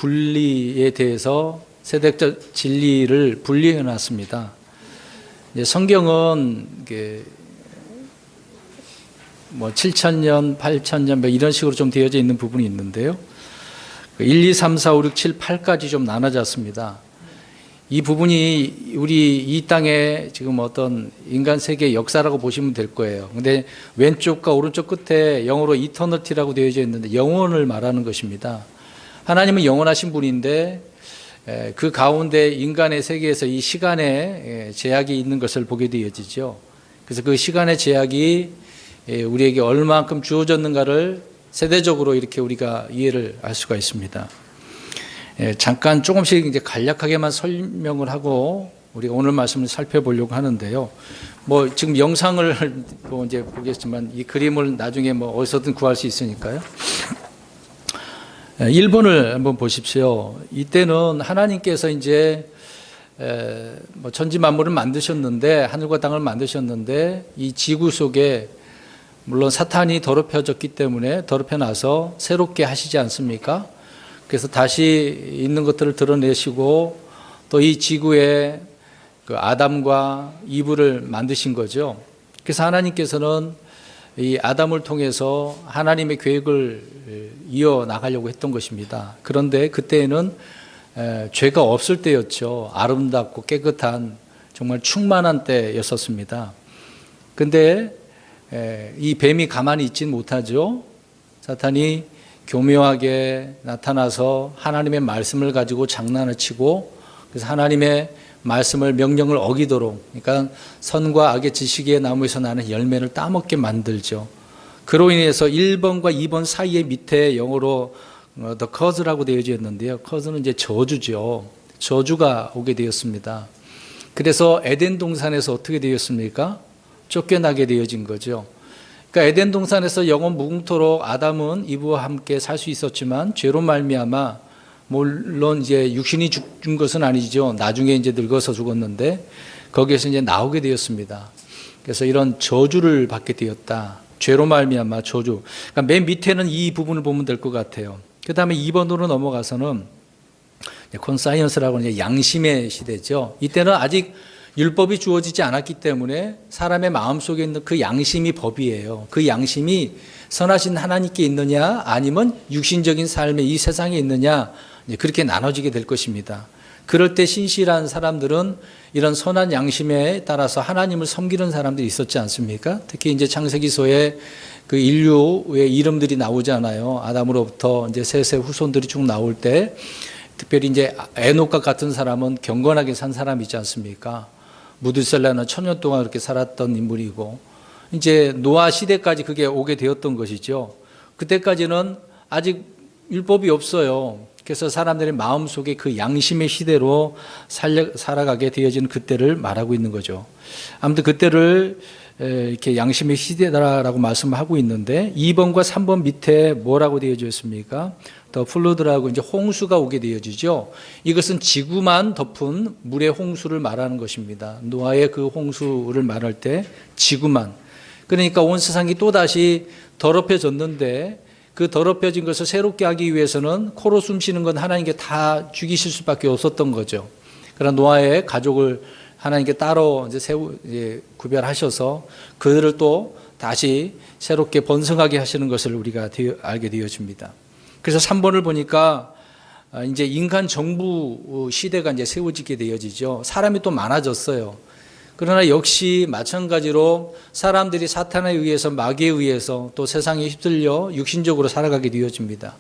분리에 대해서 세대적 진리를 분리해 놨습니다. 성경은 뭐 7,000년, 8,000년 뭐 이런 식으로 좀 되어져 있는 부분이 있는데요. 1, 2, 3, 4, 5, 6, 7, 8까지 좀 나눠졌습니다. 이 부분이 우리 이 땅에 지금 어떤 인간 세계의 역사라고 보시면 될 거예요. 근데 왼쪽과 오른쪽 끝에 영어로 이터너티라고 되어져 있는데 영원을 말하는 것입니다. 하나님은 영원하신 분인데 그 가운데 인간의 세계에서 이 시간에 제약이 있는 것을 보게 되어지죠. 그래서 그 시간의 제약이 우리에게 얼마만큼 주어졌는가를 세대적으로 이렇게 우리가 이해를 할 수가 있습니다. 잠깐 조금씩 이제 간략하게만 설명을 하고 우리가 오늘 말씀을 살펴보려고 하는데요. 뭐 지금 영상을 이제 보겠지만 이 그림을 나중에 뭐 어디서든 구할 수 있으니까요. 1번을 한번 보십시오. 이때는 하나님께서 이제 뭐 천지 만물을 만드셨는데 하늘과 땅을 만드셨는데 이 지구 속에 물론 사탄이 더럽혀졌기 때문에 더럽혀 나서 새롭게 하시지 않습니까? 그래서 다시 있는 것들을 드러내시고 또 이 지구에 그 아담과 이브를 만드신 거죠. 그래서 하나님께서는 이 아담을 통해서 하나님의 계획을 이어나가려고 했던 것입니다. 그런데 그때에는 죄가 없을 때였죠. 아름답고 깨끗한 정말 충만한 때였었습니다. 그런데 이 뱀이 가만히 있지는 못하죠. 사탄이 교묘하게 나타나서 하나님의 말씀을 가지고 장난을 치고 그래서 하나님의 말씀을 명령을 어기도록 그러니까 선과 악의 지식의 나무에서 나는 열매를 따먹게 만들죠. 그로 인해서 1번과 2번 사이의 밑에 영어로 the curse라고 되어져 있는데요. curse는 이제 저주죠. 저주가 오게 되었습니다. 그래서 에덴 동산에서 어떻게 되었습니까? 쫓겨나게 되어진 거죠. 그러니까 에덴 동산에서 영원 무궁토록 아담은 이브와 함께 살 수 있었지만 죄로 말미암아 물론 이제 육신이 죽은 것은 아니죠. 나중에 이제 늙어서 죽었는데 거기에서 이제 나오게 되었습니다. 그래서 이런 저주를 받게 되었다. 죄로 말미암아 저주. 그러니까 맨 밑에는 이 부분을 보면 될 것 같아요. 그 다음에 2번으로 넘어가서는 콘사이언스라고 하는 양심의 시대죠. 이때는 아직 율법이 주어지지 않았기 때문에 사람의 마음속에 있는 그 양심이 법이에요. 그 양심이 선하신 하나님께 있느냐 아니면 육신적인 삶의 이 세상에 있느냐 그렇게 나눠지게 될 것입니다. 그럴 때 신실한 사람들은 이런 선한 양심에 따라서 하나님을 섬기는 사람들이 있었지 않습니까? 특히 이제 창세기서에 그 인류의 이름들이 나오잖아요. 아담으로부터 이제 셋의 후손들이 쭉 나올 때 특별히 이제 에녹과 같은 사람은 경건하게 산 사람이지 않습니까? 무드셀라는 1000년 동안 그렇게 살았던 인물이고 이제 노아 시대까지 그게 오게 되었던 것이죠. 그때까지는 아직 율법이 없어요. 그래서 사람들의 마음속에 그 양심의 시대로 살아가게 되어진 그때를 말하고 있는 거죠. 아무튼 그때를 이렇게 양심의 시대다라고 말씀하고 있는데 2번과 3번 밑에 뭐라고 되어져 있습니까? 더 플루드라고 이제 홍수가 오게 되어지죠. 이것은 지구만 덮은 물의 홍수를 말하는 것입니다. 노아의 그 홍수를 말할 때 지구만. 그러니까 온 세상이 또다시 더럽혀졌는데 그 더럽혀진 것을 새롭게 하기 위해서는 코로 숨쉬는 건 하나님께 다 죽이실 수밖에 없었던 거죠. 그러나 노아의 가족을 하나님께 따로 이제 구별하셔서 그들을 또 다시 새롭게 번성하게 하시는 것을 우리가 알게 되어집니다. 그래서 3번을 보니까 이제 인간 정부 시대가 이제 세워지게 되어지죠. 사람이 또 많아졌어요. 그러나 역시 마찬가지로 사람들이 사탄에 의해서 마귀에 의해서 또 세상에 휩쓸려 육신적으로 살아가게 되어집니다.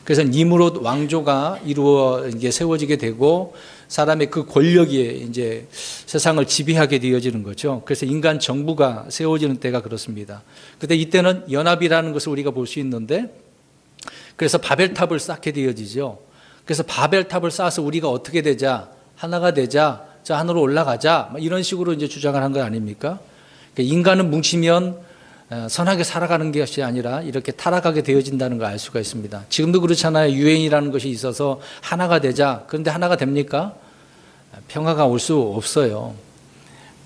그래서 니므롯 왕조가 이제 세워지게 되고 사람의 그 권력이 이제 세상을 지배하게 되어지는 거죠. 그래서 인간 정부가 세워지는 때가 그렇습니다. 그때 이때는 연합이라는 것을 우리가 볼 수 있는데 그래서 바벨탑을 쌓게 되어지죠. 그래서 바벨탑을 쌓아서 우리가 어떻게 되자 하나가 되자 자 하늘로 올라가자 이런 식으로 이제 주장을 한 거 아닙니까? 그러니까 인간은 뭉치면 선하게 살아가는 것이 아니라 이렇게 타락하게 되어진다는 걸 알 수가 있습니다. 지금도 그렇잖아요. 유엔이라는 것이 있어서 하나가 되자. 그런데 하나가 됩니까? 평화가 올 수 없어요.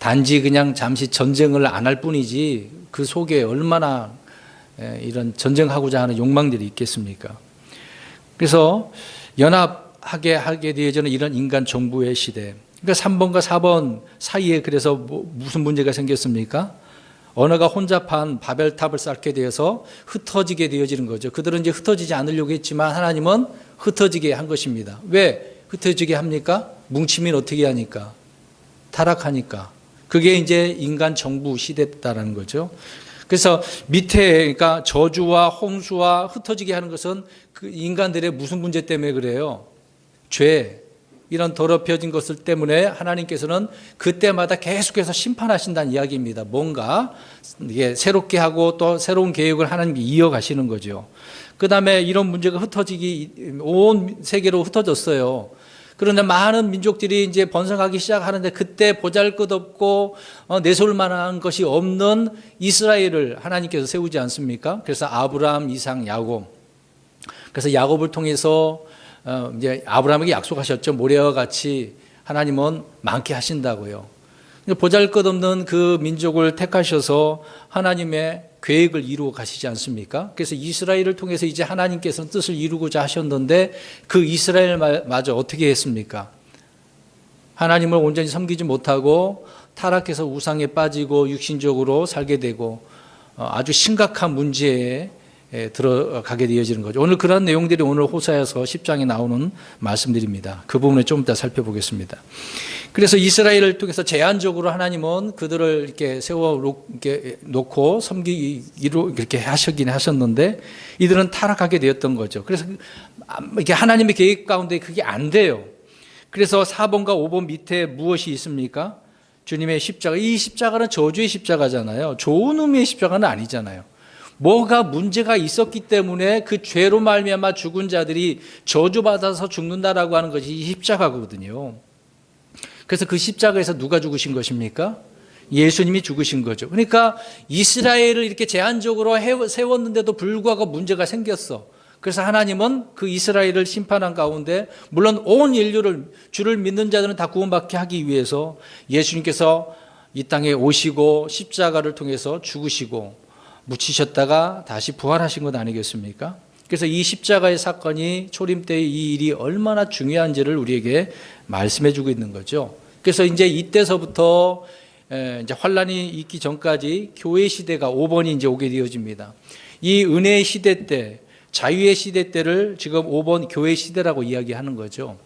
단지 그냥 잠시 전쟁을 안 할 뿐이지 그 속에 얼마나 이런 전쟁하고자 하는 욕망들이 있겠습니까? 그래서 연합하게 하게 되어지는 이런 인간 정부의 시대. 그러니까 3번과 4번 사이에 그래서 무슨 문제가 생겼습니까? 언어가 혼잡한 바벨탑을 쌓게 되어서 흩어지게 되어지는 거죠. 그들은 이제 흩어지지 않으려고 했지만 하나님은 흩어지게 한 것입니다. 왜 흩어지게 합니까? 뭉치면 어떻게 하니까? 타락하니까. 그게 이제 인간 정부 시대다라는 거죠. 그래서 밑에 그러니까 저주와 홍수와 흩어지게 하는 것은 그 인간들의 무슨 문제 때문에 그래요? 죄, 이런 더럽혀진 것을 때문에 하나님께서는 그때마다 계속해서 심판하신다는 이야기입니다. 뭔가 이게 새롭게 하고 또 새로운 계획을 하나님이 이어가시는 거죠. 그 다음에 이런 문제가 흩어지기 온 세계로 흩어졌어요. 그런데 많은 민족들이 이제 번성하기 시작하는데 그때 보잘것없고 내세울 만한 것이 없는 이스라엘을 하나님께서 세우지 않습니까? 그래서 아브라함, 이삭, 야곱. 그래서 야곱을 통해서 이제 아브라함에게 약속하셨죠. 모래와 같이 하나님은 많게 하신다고요. 보잘것없는 그 민족을 택하셔서 하나님의 계획을 이루어 가시지 않습니까? 그래서 이스라엘을 통해서 이제 하나님께서는 뜻을 이루고자 하셨는데 그 이스라엘마저 어떻게 했습니까? 하나님을 온전히 섬기지 못하고 타락해서 우상에 빠지고 육신적으로 살게 되고 아주 심각한 문제에 들어가게 되어지는 거죠. 오늘 그런 내용들이 오늘 호사에서 10장에 나오는 말씀들입니다. 그 부분을 좀 이따 살펴보겠습니다. 그래서 이스라엘을 통해서 제한적으로 하나님은 그들을 이렇게 세워 놓고 섬기기로 이렇게 하셨긴 하셨는데 이들은 타락하게 되었던 거죠. 그래서 이게 하나님의 계획 가운데 그게 안 돼요. 그래서 4번과 5번 밑에 무엇이 있습니까? 주님의 십자가. 이 십자가는 저주의 십자가잖아요. 좋은 의미의 십자가는 아니잖아요. 뭐가 문제가 있었기 때문에 그 죄로 말미암아 죽은 자들이 저주받아서 죽는다라고 하는 것이 이 십자가거든요. 그래서 그 십자가에서 누가 죽으신 것입니까? 예수님이 죽으신 거죠. 그러니까 이스라엘을 이렇게 제한적으로 세웠는데도 불구하고 문제가 생겼어. 그래서 하나님은 그 이스라엘을 심판한 가운데 물론 온 인류를 주를 믿는 자들은 다 구원받게 하기 위해서 예수님께서 이 땅에 오시고 십자가를 통해서 죽으시고 묻히셨다가 다시 부활하신 것 아니겠습니까? 그래서 이 십자가의 사건이 초림 때의 이 일이 얼마나 중요한지를 우리에게 말씀해 주고 있는 거죠. 그래서 이제 이때서부터 이제 환란이 있기 전까지 교회 시대가 5번이 이제 오게 되어집니다. 이 은혜의 시대 때, 자유의 시대 때를 지금 5번 교회 시대라고 이야기하는 거죠.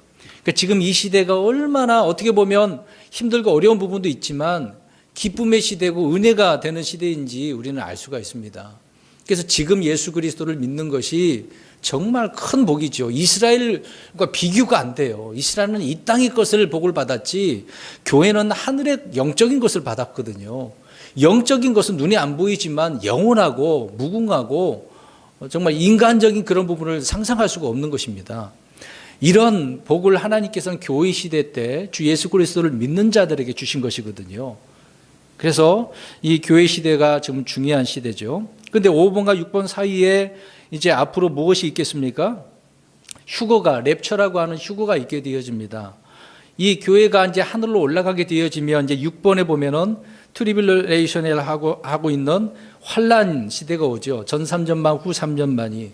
그러니까 지금 이 시대가 얼마나 어떻게 보면 힘들고 어려운 부분도 있지만 기쁨의 시대고 은혜가 되는 시대인지 우리는 알 수가 있습니다. 그래서 지금 예수 그리스도를 믿는 것이 정말 큰 복이죠. 이스라엘과 비교가 안 돼요. 이스라엘은 이 땅의 것을 복을 받았지 교회는 하늘의 영적인 것을 받았거든요. 영적인 것은 눈에 안 보이지만 영원하고 무궁하고 정말 인간적인 그런 부분을 상상할 수가 없는 것입니다. 이런 복을 하나님께서는 교회 시대 때 주 예수 그리스도를 믿는 자들에게 주신 것이거든요. 그래서 이 교회 시대가 지금 중요한 시대죠. 그런데 5번과 6번 사이에 이제 앞으로 무엇이 있겠습니까? 휴거가, 랩처라고 하는 휴거가 있게 되어집니다. 이 교회가 이제 하늘로 올라가게 되어지면 이제 6번에 보면은 트리빌레이션을 하고 있는 환란 시대가 오죠. 전 3전만 후 3전만이.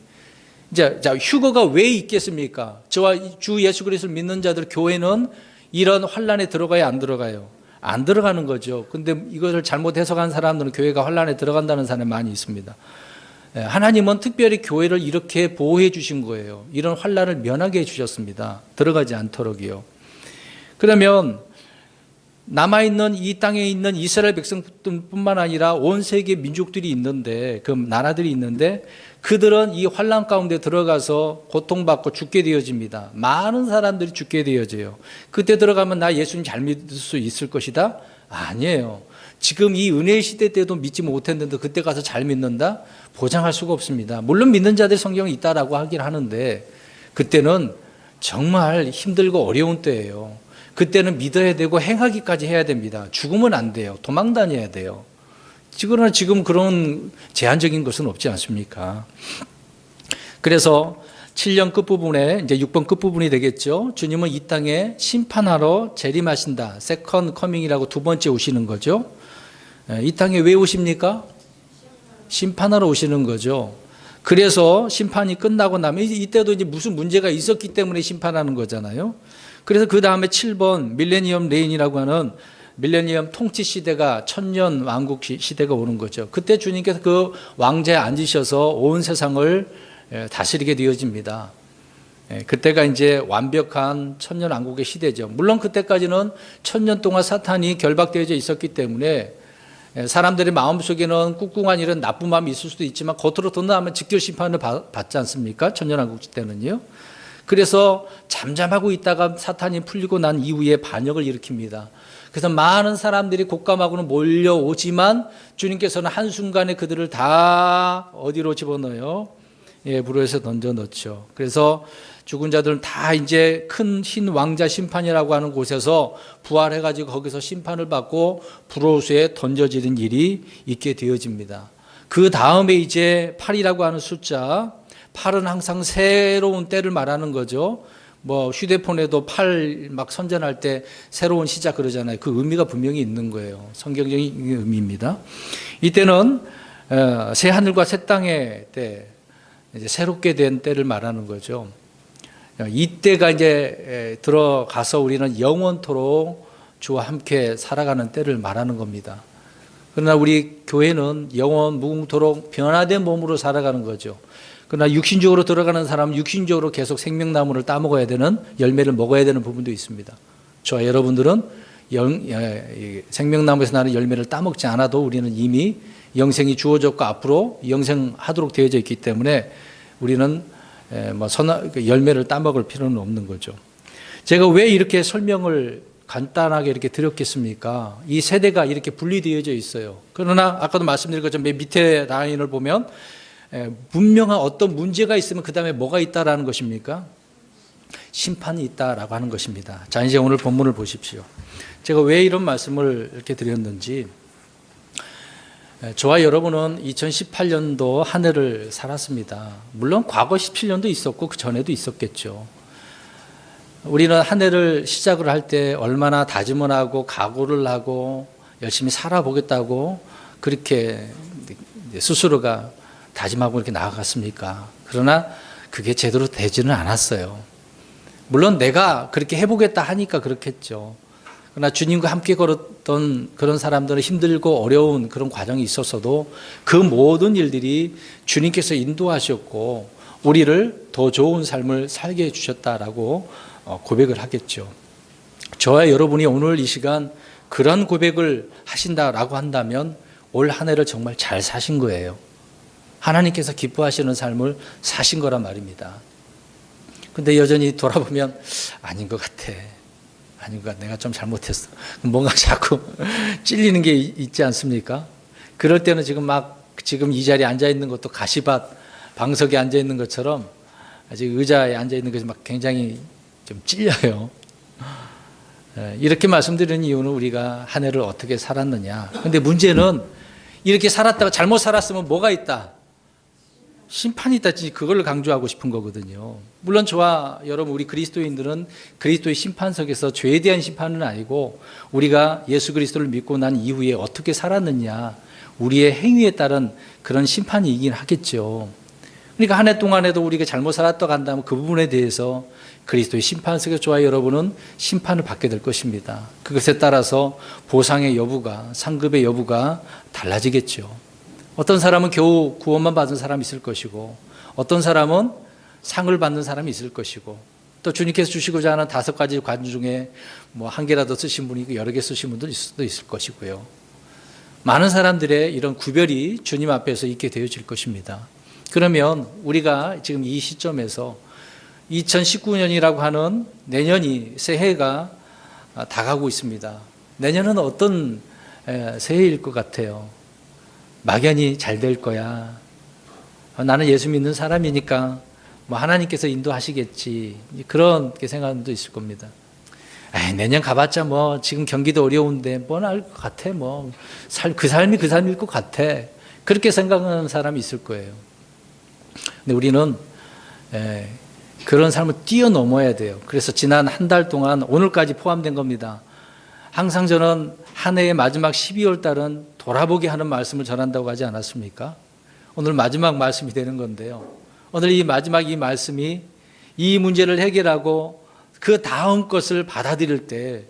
이제 자, 휴거가 왜 있겠습니까? 저와 주 예수 그리스도를 믿는 자들 교회는 이런 환란에 들어가야 안 들어가요? 안 들어가는 거죠. 근데 이것을 잘못 해석한 사람들은 교회가 환란에 들어간다는 사람이 많이 있습니다. 하나님은 특별히 교회를 이렇게 보호해 주신 거예요. 이런 환란을 면하게 해 주셨습니다. 들어가지 않도록이요. 그러면 남아있는 이 땅에 있는 이스라엘 백성뿐만 아니라 온 세계 민족들이 있는데 그 나라들이 있는데 그들은 이 환란 가운데 들어가서 고통받고 죽게 되어집니다. 많은 사람들이 죽게 되어져요. 그때 들어가면 나 예수님 잘 믿을 수 있을 것이다? 아니에요. 지금 이 은혜의 시대 때도 믿지 못했는데 그때 가서 잘 믿는다? 보장할 수가 없습니다. 물론 믿는 자들 성경에 있다라고 하긴 하는데 그때는 정말 힘들고 어려운 때예요. 그때는 믿어야 되고 행하기까지 해야 됩니다. 죽으면 안 돼요. 도망 다녀야 돼요. 그러나 지금 그런 제한적인 것은 없지 않습니까? 그래서 7년 끝부분에 이제 6번 끝부분이 되겠죠. 주님은 이 땅에 심판하러 재림하신다. 세컨 커밍이라고 두 번째 오시는 거죠. 이 땅에 왜 오십니까? 심판하러 오시는 거죠. 그래서 심판이 끝나고 나면 이때도 이제 무슨 문제가 있었기 때문에 심판하는 거잖아요. 그래서 그 다음에 7번 밀레니엄 레인이라고 하는 밀레니엄 통치 시대가 천년 왕국 시대가 오는 거죠. 그때 주님께서 그 왕좌에 앉으셔서 온 세상을 다스리게 되어집니다. 그때가 이제 완벽한 천년 왕국의 시대죠. 물론 그때까지는 천년 동안 사탄이 결박되어져 있었기 때문에 사람들의 마음속에는 꿍꿍한 이런 나쁜 마음이 있을 수도 있지만 겉으로 드러나면 직결 심판을 받지 않습니까? 천년 왕국 때는요. 그래서 잠잠하고 있다가 사탄이 풀리고 난 이후에 반역을 일으킵니다. 그래서 많은 사람들이 곶감하고는 몰려오지만 주님께서는 한순간에 그들을 다 어디로 집어넣어요? 불에서 던져 넣죠. 그래서 죽은 자들은 다 이제 큰 흰 왕자 심판이라고 하는 곳에서 부활해가지고 거기서 심판을 받고 불호수에 던져지는 일이 있게 되어집니다. 그 다음에 이제 8이라고 하는 숫자, 8은 항상 새로운 때를 말하는 거죠. 뭐 휴대폰에도 8 막 선전할 때 새로운 시작 그러잖아요. 그 의미가 분명히 있는 거예요. 성경적인 의미입니다. 이때는 새 하늘과 새 땅의 때, 이제 새롭게 된 때를 말하는 거죠. 이때가 이제 들어가서 우리는 영원토록 주와 함께 살아가는 때를 말하는 겁니다. 그러나 우리 교회는 영원 무궁토록 변화된 몸으로 살아가는 거죠. 그러나 육신적으로 들어가는 사람은 육신적으로 계속 생명나무를 따먹어야 되는, 열매를 먹어야 되는 부분도 있습니다. 저와 여러분들은 생명나무에서 나는 열매를 따먹지 않아도 우리는 이미 영생이 주어졌고 앞으로 영생하도록 되어져 있기 때문에 우리는 열매를 따먹을 필요는 없는 거죠. 제가 왜 이렇게 설명을 간단하게 이렇게 드렸겠습니까? 이 세대가 이렇게 분리되어져 있어요. 그러나 아까도 말씀드린 것처럼 맨 밑에 라인을 보면 분명한 어떤 문제가 있으면 그 다음에 뭐가 있다라는 것입니까? 심판이 있다라고 하는 것입니다. 자, 이제 오늘 본문을 보십시오. 제가 왜 이런 말씀을 이렇게 드렸는지, 저와 여러분은 2018년도 한 해를 살았습니다. 물론 과거 17년도 있었고 그 전에도 있었겠죠. 우리는 한 해를 시작을 할 때 얼마나 다짐을 하고 각오를 하고 열심히 살아보겠다고 그렇게 스스로가 다짐하고 이렇게 나아갔습니까? 그러나 그게 제대로 되지는 않았어요. 물론 내가 그렇게 해보겠다 하니까 그렇겠죠. 그러나 주님과 함께 걸었던 그런 사람들은 힘들고 어려운 그런 과정이 있었어도 그 모든 일들이 주님께서 인도하셨고 우리를 더 좋은 삶을 살게 해주셨다라고 고백을 하겠죠. 저와 여러분이 오늘 이 시간 그런 고백을 하신다라고 한다면 올 한 해를 정말 잘 사신 거예요. 하나님께서 기뻐하시는 삶을 사신 거란 말입니다. 근데 여전히 돌아보면 아닌 것 같아. 아닌 것 같아. 내가 좀 잘못했어. 뭔가 자꾸 찔리는 게 있지 않습니까? 그럴 때는 지금 이 자리에 앉아 있는 것도 가시밭 방석에 앉아 있는 것처럼 아직 의자에 앉아 있는 것이 막 굉장히 좀 찔려요. 이렇게 말씀드리는 이유는 우리가 한 해를 어떻게 살았느냐. 근데 문제는 이렇게 살았다가 잘못 살았으면 뭐가 있다? 심판이 있다. 그걸 강조하고 싶은 거거든요. 물론 저와 여러분 우리 그리스도인들은 그리스도의 심판석에서 죄에 대한 심판은 아니고 우리가 예수 그리스도를 믿고 난 이후에 어떻게 살았느냐, 우리의 행위에 따른 그런 심판이긴 하겠죠. 그러니까 한 해 동안에도 우리가 잘못 살았다고 한다면 그 부분에 대해서 그리스도의 심판석에서 저와 여러분은 심판을 받게 될 것입니다. 그것에 따라서 보상의 여부가, 상급의 여부가 달라지겠죠. 어떤 사람은 겨우 구원만 받은 사람이 있을 것이고 어떤 사람은 상을 받는 사람이 있을 것이고 또 주님께서 주시고자 하는 5가지 관 중에 뭐 한 개라도 쓰신 분이 있고 여러 개 쓰신 분도 수도 있을 것이고요. 많은 사람들의 이런 구별이 주님 앞에서 있게 되어질 것입니다. 그러면 우리가 지금 이 시점에서 2019년이라고 하는 내년이 새해가 다가오고 있습니다. 내년은 어떤 새해일 것 같아요? 막연히 잘 될 거야. 나는 예수 믿는 사람이니까 뭐 하나님께서 인도하시겠지. 그런 생각도 있을 겁니다. 내년 가봤자 뭐 지금 경기도 어려운데 뭐 알 것 같아. 뭐 그 삶이 그 삶일 것 같아. 그렇게 생각하는 사람이 있을 거예요. 근데 우리는 그런 삶을 뛰어넘어야 돼요. 그래서 지난 한 달 동안 오늘까지 포함된 겁니다. 항상 저는 한 해의 마지막 12월 달은 돌아보게 하는 말씀을 전한다고 하지 않았습니까? 오늘 마지막 말씀이 되는 건데요. 오늘 이 마지막 이 말씀이 이 문제를 해결하고 그 다음 것을 받아들일 때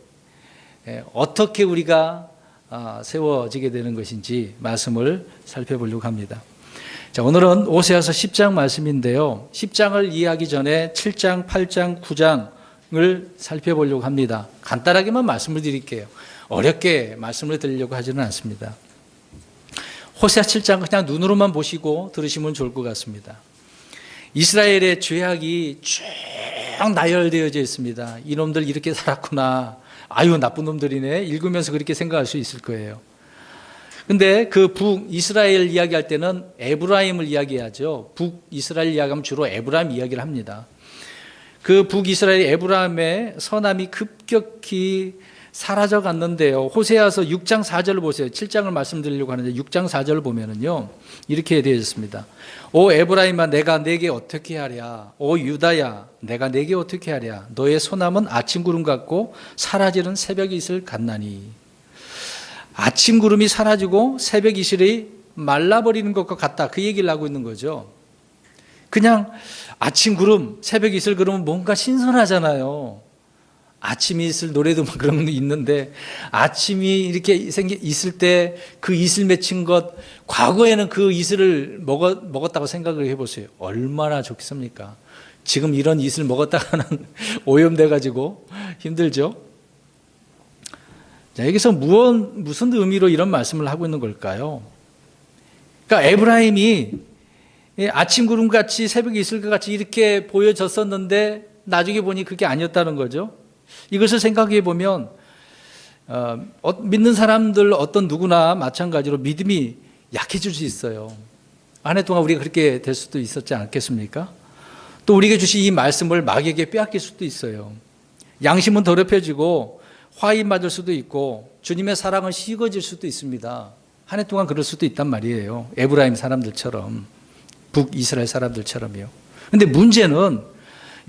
어떻게 우리가 세워지게 되는 것인지 말씀을 살펴보려고 합니다. 자, 오늘은 오세아서 10장 말씀인데요. 10장을 이해하기 전에 7장, 8장, 9장을 살펴보려고 합니다. 간단하게만 말씀을 드릴게요. 어렵게 말씀을 드리려고 하지는 않습니다. 호세아 7장 그냥 눈으로만 보시고 들으시면 좋을 것 같습니다. 이스라엘의 죄악이 쭉 나열되어져 있습니다. 이놈들 이렇게 살았구나. 아유, 나쁜 놈들이네. 읽으면서 그렇게 생각할 수 있을 거예요. 근데 그 북이스라엘 이야기할 때는 에브라임을 이야기하죠. 북이스라엘 이야기하면 주로 에브라임 이야기를 합니다. 그 북이스라엘 에브라임의 선함이 급격히 사라져 갔는데요. 호세아서 6장 4절을 보세요. 7장을 말씀드리려고 하는데 6장 4절을 보면은요. 이렇게 되어 있습니다. 오 에브라임아 내가 내게 어떻게 하랴. 오 유다야 내가 내게 어떻게 하랴. 너의 소남은 아침 구름 같고 사라지는 새벽 이슬 같나니. 아침 구름이 사라지고 새벽 이슬이 말라버리는 것과 같다. 그 얘기를 하고 있는 거죠. 그냥 아침 구름, 새벽 이슬 그러면 뭔가 신선하잖아요. 아침 이슬 노래도 그런 게 있는데 아침이 이렇게 있을 때 그 이슬 맺힌 것, 과거에는 그 이슬을 먹었다고 생각을 해보세요. 얼마나 좋겠습니까? 지금 이런 이슬 먹었다가는 오염돼 가지고 힘들죠. 자, 여기서 무슨 의미로 이런 말씀을 하고 있는 걸까요? 그러니까 에브라임이 아침 구름같이 새벽 이슬과 같이 이렇게 보여졌었는데 나중에 보니 그게 아니었다는 거죠. 이것을 생각해 보면 믿는 사람들 어떤 누구나 마찬가지로 믿음이 약해질 수 있어요. 한 해 동안 우리가 그렇게 될 수도 있었지 않겠습니까? 또 우리에게 주신 이 말씀을 마귀에게 빼앗길 수도 있어요. 양심은 더럽혀지고 화인 맞을 수도 있고 주님의 사랑은 식어질 수도 있습니다. 한 해 동안 그럴 수도 있단 말이에요. 에브라임 사람들처럼, 북이스라엘 사람들처럼요. 근데 문제는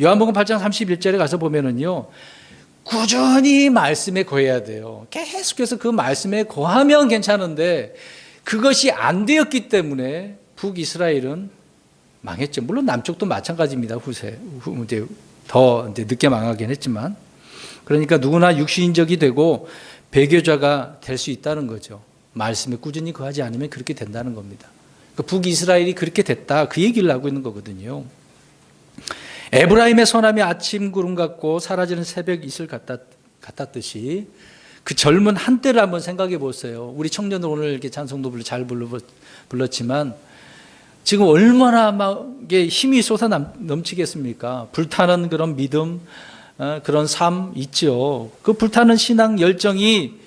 요한복음 8장 31절에 가서 보면은요, 꾸준히 말씀에 거해야 돼요. 계속해서 그 말씀에 거하면 괜찮은데 그것이 안 되었기 때문에 북이스라엘은 망했죠. 물론 남쪽도 마찬가지입니다. 더 늦게 망하긴 했지만. 그러니까 누구나 육신적이 되고 배교자가 될 수 있다는 거죠. 말씀에 꾸준히 거하지 않으면 그렇게 된다는 겁니다. 그러니까 북이스라엘이 그렇게 됐다. 그 얘기를 하고 있는 거거든요. 에브라임의 선함이 아침 구름 같고 사라지는 새벽 이슬 같았듯이 그 젊은 한때를 한번 생각해 보세요. 우리 청년들 오늘 이렇게 찬송도 잘 불렀지만 지금 얼마나 막 힘이 솟아 넘치겠습니까? 불타는 그런 믿음, 그런 삶 있죠. 그 불타는 신앙 열정이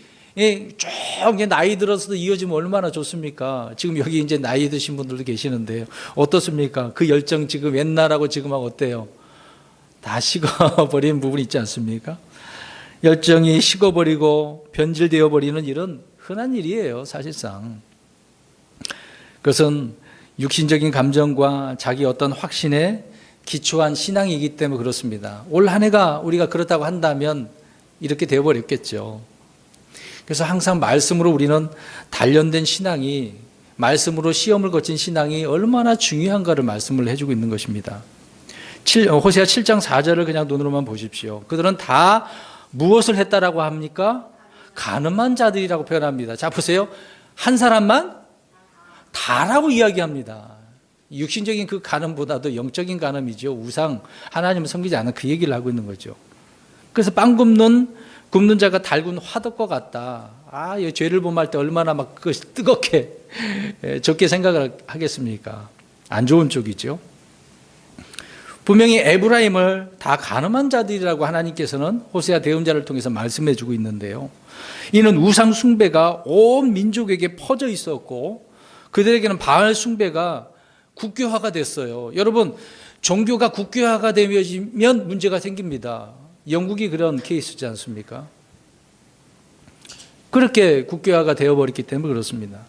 쭉 나이 들어서도 이어지면 얼마나 좋습니까? 지금 여기 이제 나이 드신 분들도 계시는데요. 어떻습니까? 그 열정 지금 옛날하고 지금하고 어때요? 다 식어버린 부분이 있지 않습니까? 열정이 식어버리고 변질되어 버리는 일은 흔한 일이에요, 사실상. 그것은 육신적인 감정과 자기 어떤 확신에 기초한 신앙이기 때문에 그렇습니다. 올 한 해가 우리가 그렇다고 한다면 이렇게 되어버렸겠죠. 그래서 항상 말씀으로 우리는 단련된 신앙이, 말씀으로 시험을 거친 신앙이 얼마나 중요한가를 말씀을 해주고 있는 것입니다. 호세아 7장 4절을 그냥 눈으로만 보십시오. 그들은 다 무엇을 했다라고 합니까? 가늠한 자들이라고 표현합니다. 자, 보세요. 한 사람만 다라고 이야기합니다. 육신적인 그 간음보다도 영적인 간음이죠. 우상, 하나님을 섬기지 않는 그 얘기를 하고 있는 거죠. 그래서 빵 굽는 자가 달군 화덕과 같다. 이 죄를 범할 때 얼마나 막 그것이 뜨겁게 적게 생각을 하겠습니까? 안 좋은 쪽이죠. 분명히 에브라임을 다 간음한 자들이라고 하나님께서는 호세아 대언자를 통해서 말씀해 주고 있는데요. 이는 우상 숭배가 온 민족에게 퍼져 있었고 그들에게는 바알 숭배가 국교화가 됐어요. 여러분, 종교가 국교화가 되면 문제가 생깁니다. 영국이 그런 케이스지 않습니까? 그렇게 국교화가 되어버렸기 때문에 그렇습니다.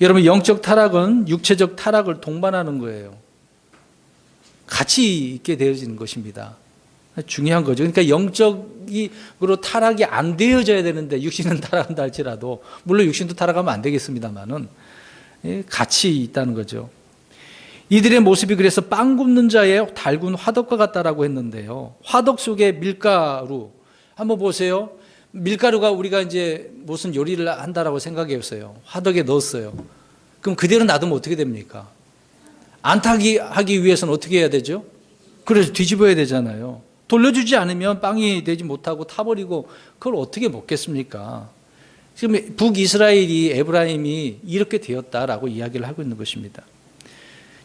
여러분, 영적 타락은 육체적 타락을 동반하는 거예요. 같이 있게 되어지는 것입니다. 중요한 거죠. 그러니까 영적으로 타락이 안 되어져야 되는데 육신은 타락한다 할지라도, 물론 육신도 타락하면 안 되겠습니다만은 같이 있다는 거죠. 이들의 모습이 그래서 빵 굽는 자의 달군 화덕과 같다라고 했는데요. 화덕 속에 밀가루, 한번 보세요. 밀가루가 우리가 이제 무슨 요리를 한다라고 생각해 보세요. 화덕에 넣었어요. 그럼 그대로 놔두면 어떻게 됩니까? 안 타기 하기 위해서는 어떻게 해야 되죠? 그래서 뒤집어야 되잖아요. 돌려주지 않으면 빵이 되지 못하고 타버리고 그걸 어떻게 먹겠습니까? 지금 북이스라엘이 에브라임이 이렇게 되었다라고 이야기를 하고 있는 것입니다.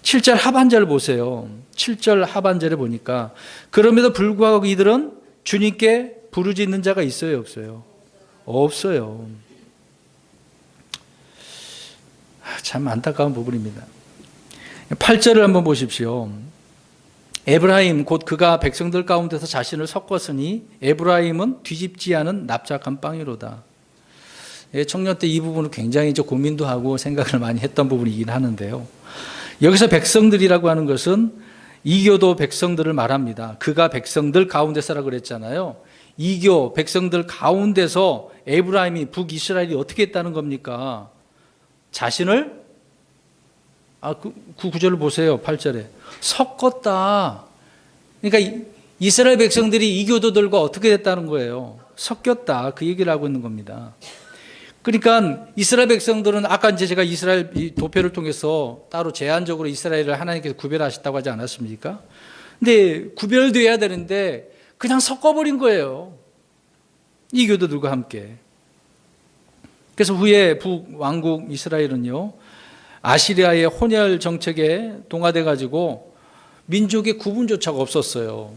7절 하반절을 보세요. 7절 하반절에 보니까 그럼에도 불구하고 이들은 주님께 부르짖는 자가 있어요, 없어요? 없어요. 참 안타까운 부분입니다. 8절을 한번 보십시오. 에브라임 곧 그가 백성들 가운데서 자신을 섞었으니 에브라임은 뒤집지 않은 납작한 빵이로다. 청년 때 이 부분을 굉장히 고민도 하고 생각을 많이 했던 부분이긴 하는데요. 여기서 백성들이라고 하는 것은 이교도 백성들을 말합니다. 그가 백성들 가운데서라고 그랬잖아요. 이교 백성들 가운데서 에브라임이 북이스라엘이 어떻게 했다는 겁니까? 자신을 그 구절을 보세요. 8절에 섞었다. 그러니까 이스라엘 백성들이 이교도들과 어떻게 됐다는 거예요? 섞였다. 그 얘기를 하고 있는 겁니다. 그러니까 이스라엘 백성들은 아까 이제 제가 이스라엘 도표를 통해서 따로 제한적으로 이스라엘을 하나님께서 구별하셨다고 하지 않았습니까? 근데 구별되어야 되는데 그냥 섞어버린 거예요. 이교도들과 함께. 그래서 후에 북왕국 이스라엘은요, 아시리아의 혼혈 정책에 동화돼 가지고 민족의 구분조차가 없었어요.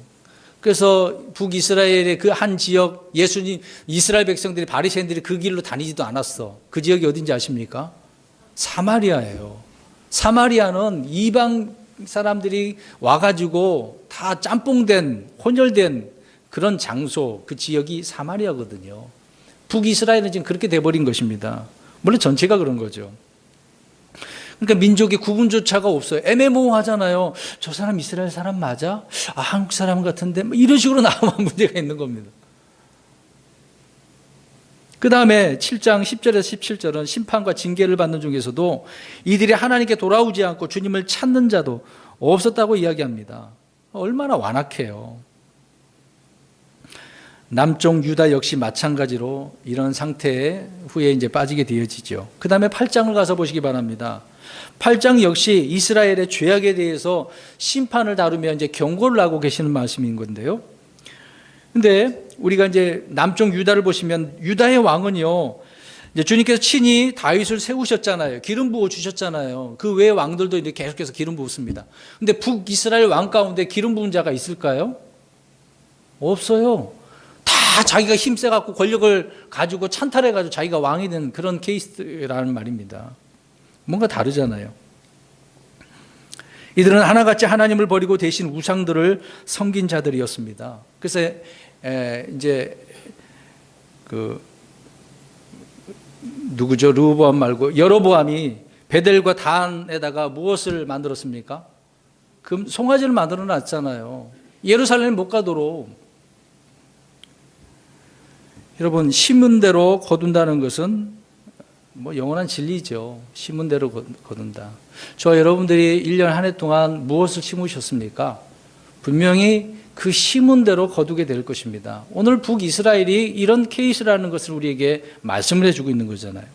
그래서 북이스라엘의 그 한 지역 예수님 이스라엘 백성들이 바리새인들이 그 길로 다니지도 않았어. 그 지역이 어딘지 아십니까? 사마리아예요. 사마리아는 이방 사람들이 와가지고 다 짬뽕된 혼혈된 그런 장소, 그 지역이 사마리아거든요. 북이스라엘은 지금 그렇게 돼버린 것입니다. 물론 전체가 그런 거죠. 그러니까 민족의 구분조차가 없어요. 애매모호하잖아요. 저 사람 이스라엘 사람 맞아? 한국 사람 같은데? 이런 식으로 나오면 문제가 있는 겁니다. 그 다음에 7장 10절에서 17절은 심판과 징계를 받는 중에서도 이들이 하나님께 돌아오지 않고 주님을 찾는 자도 없었다고 이야기합니다. 얼마나 완악해요. 남쪽 유다 역시 마찬가지로 이런 상태에 후에 이제 빠지게 되어지죠. 그 다음에 8장을 가서 보시기 바랍니다. 8장 역시 이스라엘의 죄악에 대해서 심판을 다루며 이제 경고를 하고 계시는 말씀인 건데요. 근데 우리가 이제 남쪽 유다를 보시면 유다의 왕은요, 이제 주님께서 친히 다윗을 세우셨잖아요. 기름 부어 주셨잖아요. 그 외의 왕들도 이제 계속해서 기름 부었습니다. 근데 북이스라엘 왕 가운데 기름 부은 자가 있을까요? 없어요. 다 자기가 힘세갖고 권력을 가지고 찬탈해가지고 자기가 왕이 된 그런 케이스라는 말입니다. 뭔가 다르잖아요. 이들은 하나같이 하나님을 버리고 대신 우상들을 섬긴 자들이었습니다. 그래서 이제 그 누구죠? 르호보암 말고 여로보암이 베델과 단에다가 무엇을 만들었습니까? 송아지를 만들어 놨잖아요. 예루살렘 못 가도록. 여러분, 심은 대로 거둔다는 것은 영원한 진리죠. 심은 대로 거둔다. 저 여러분들이 1년 한 해 동안 무엇을 심으셨습니까? 분명히 그 심은 대로 거두게 될 것입니다. 오늘 북이스라엘이 이런 케이스라는 것을 우리에게 말씀을 해주고 있는 거잖아요.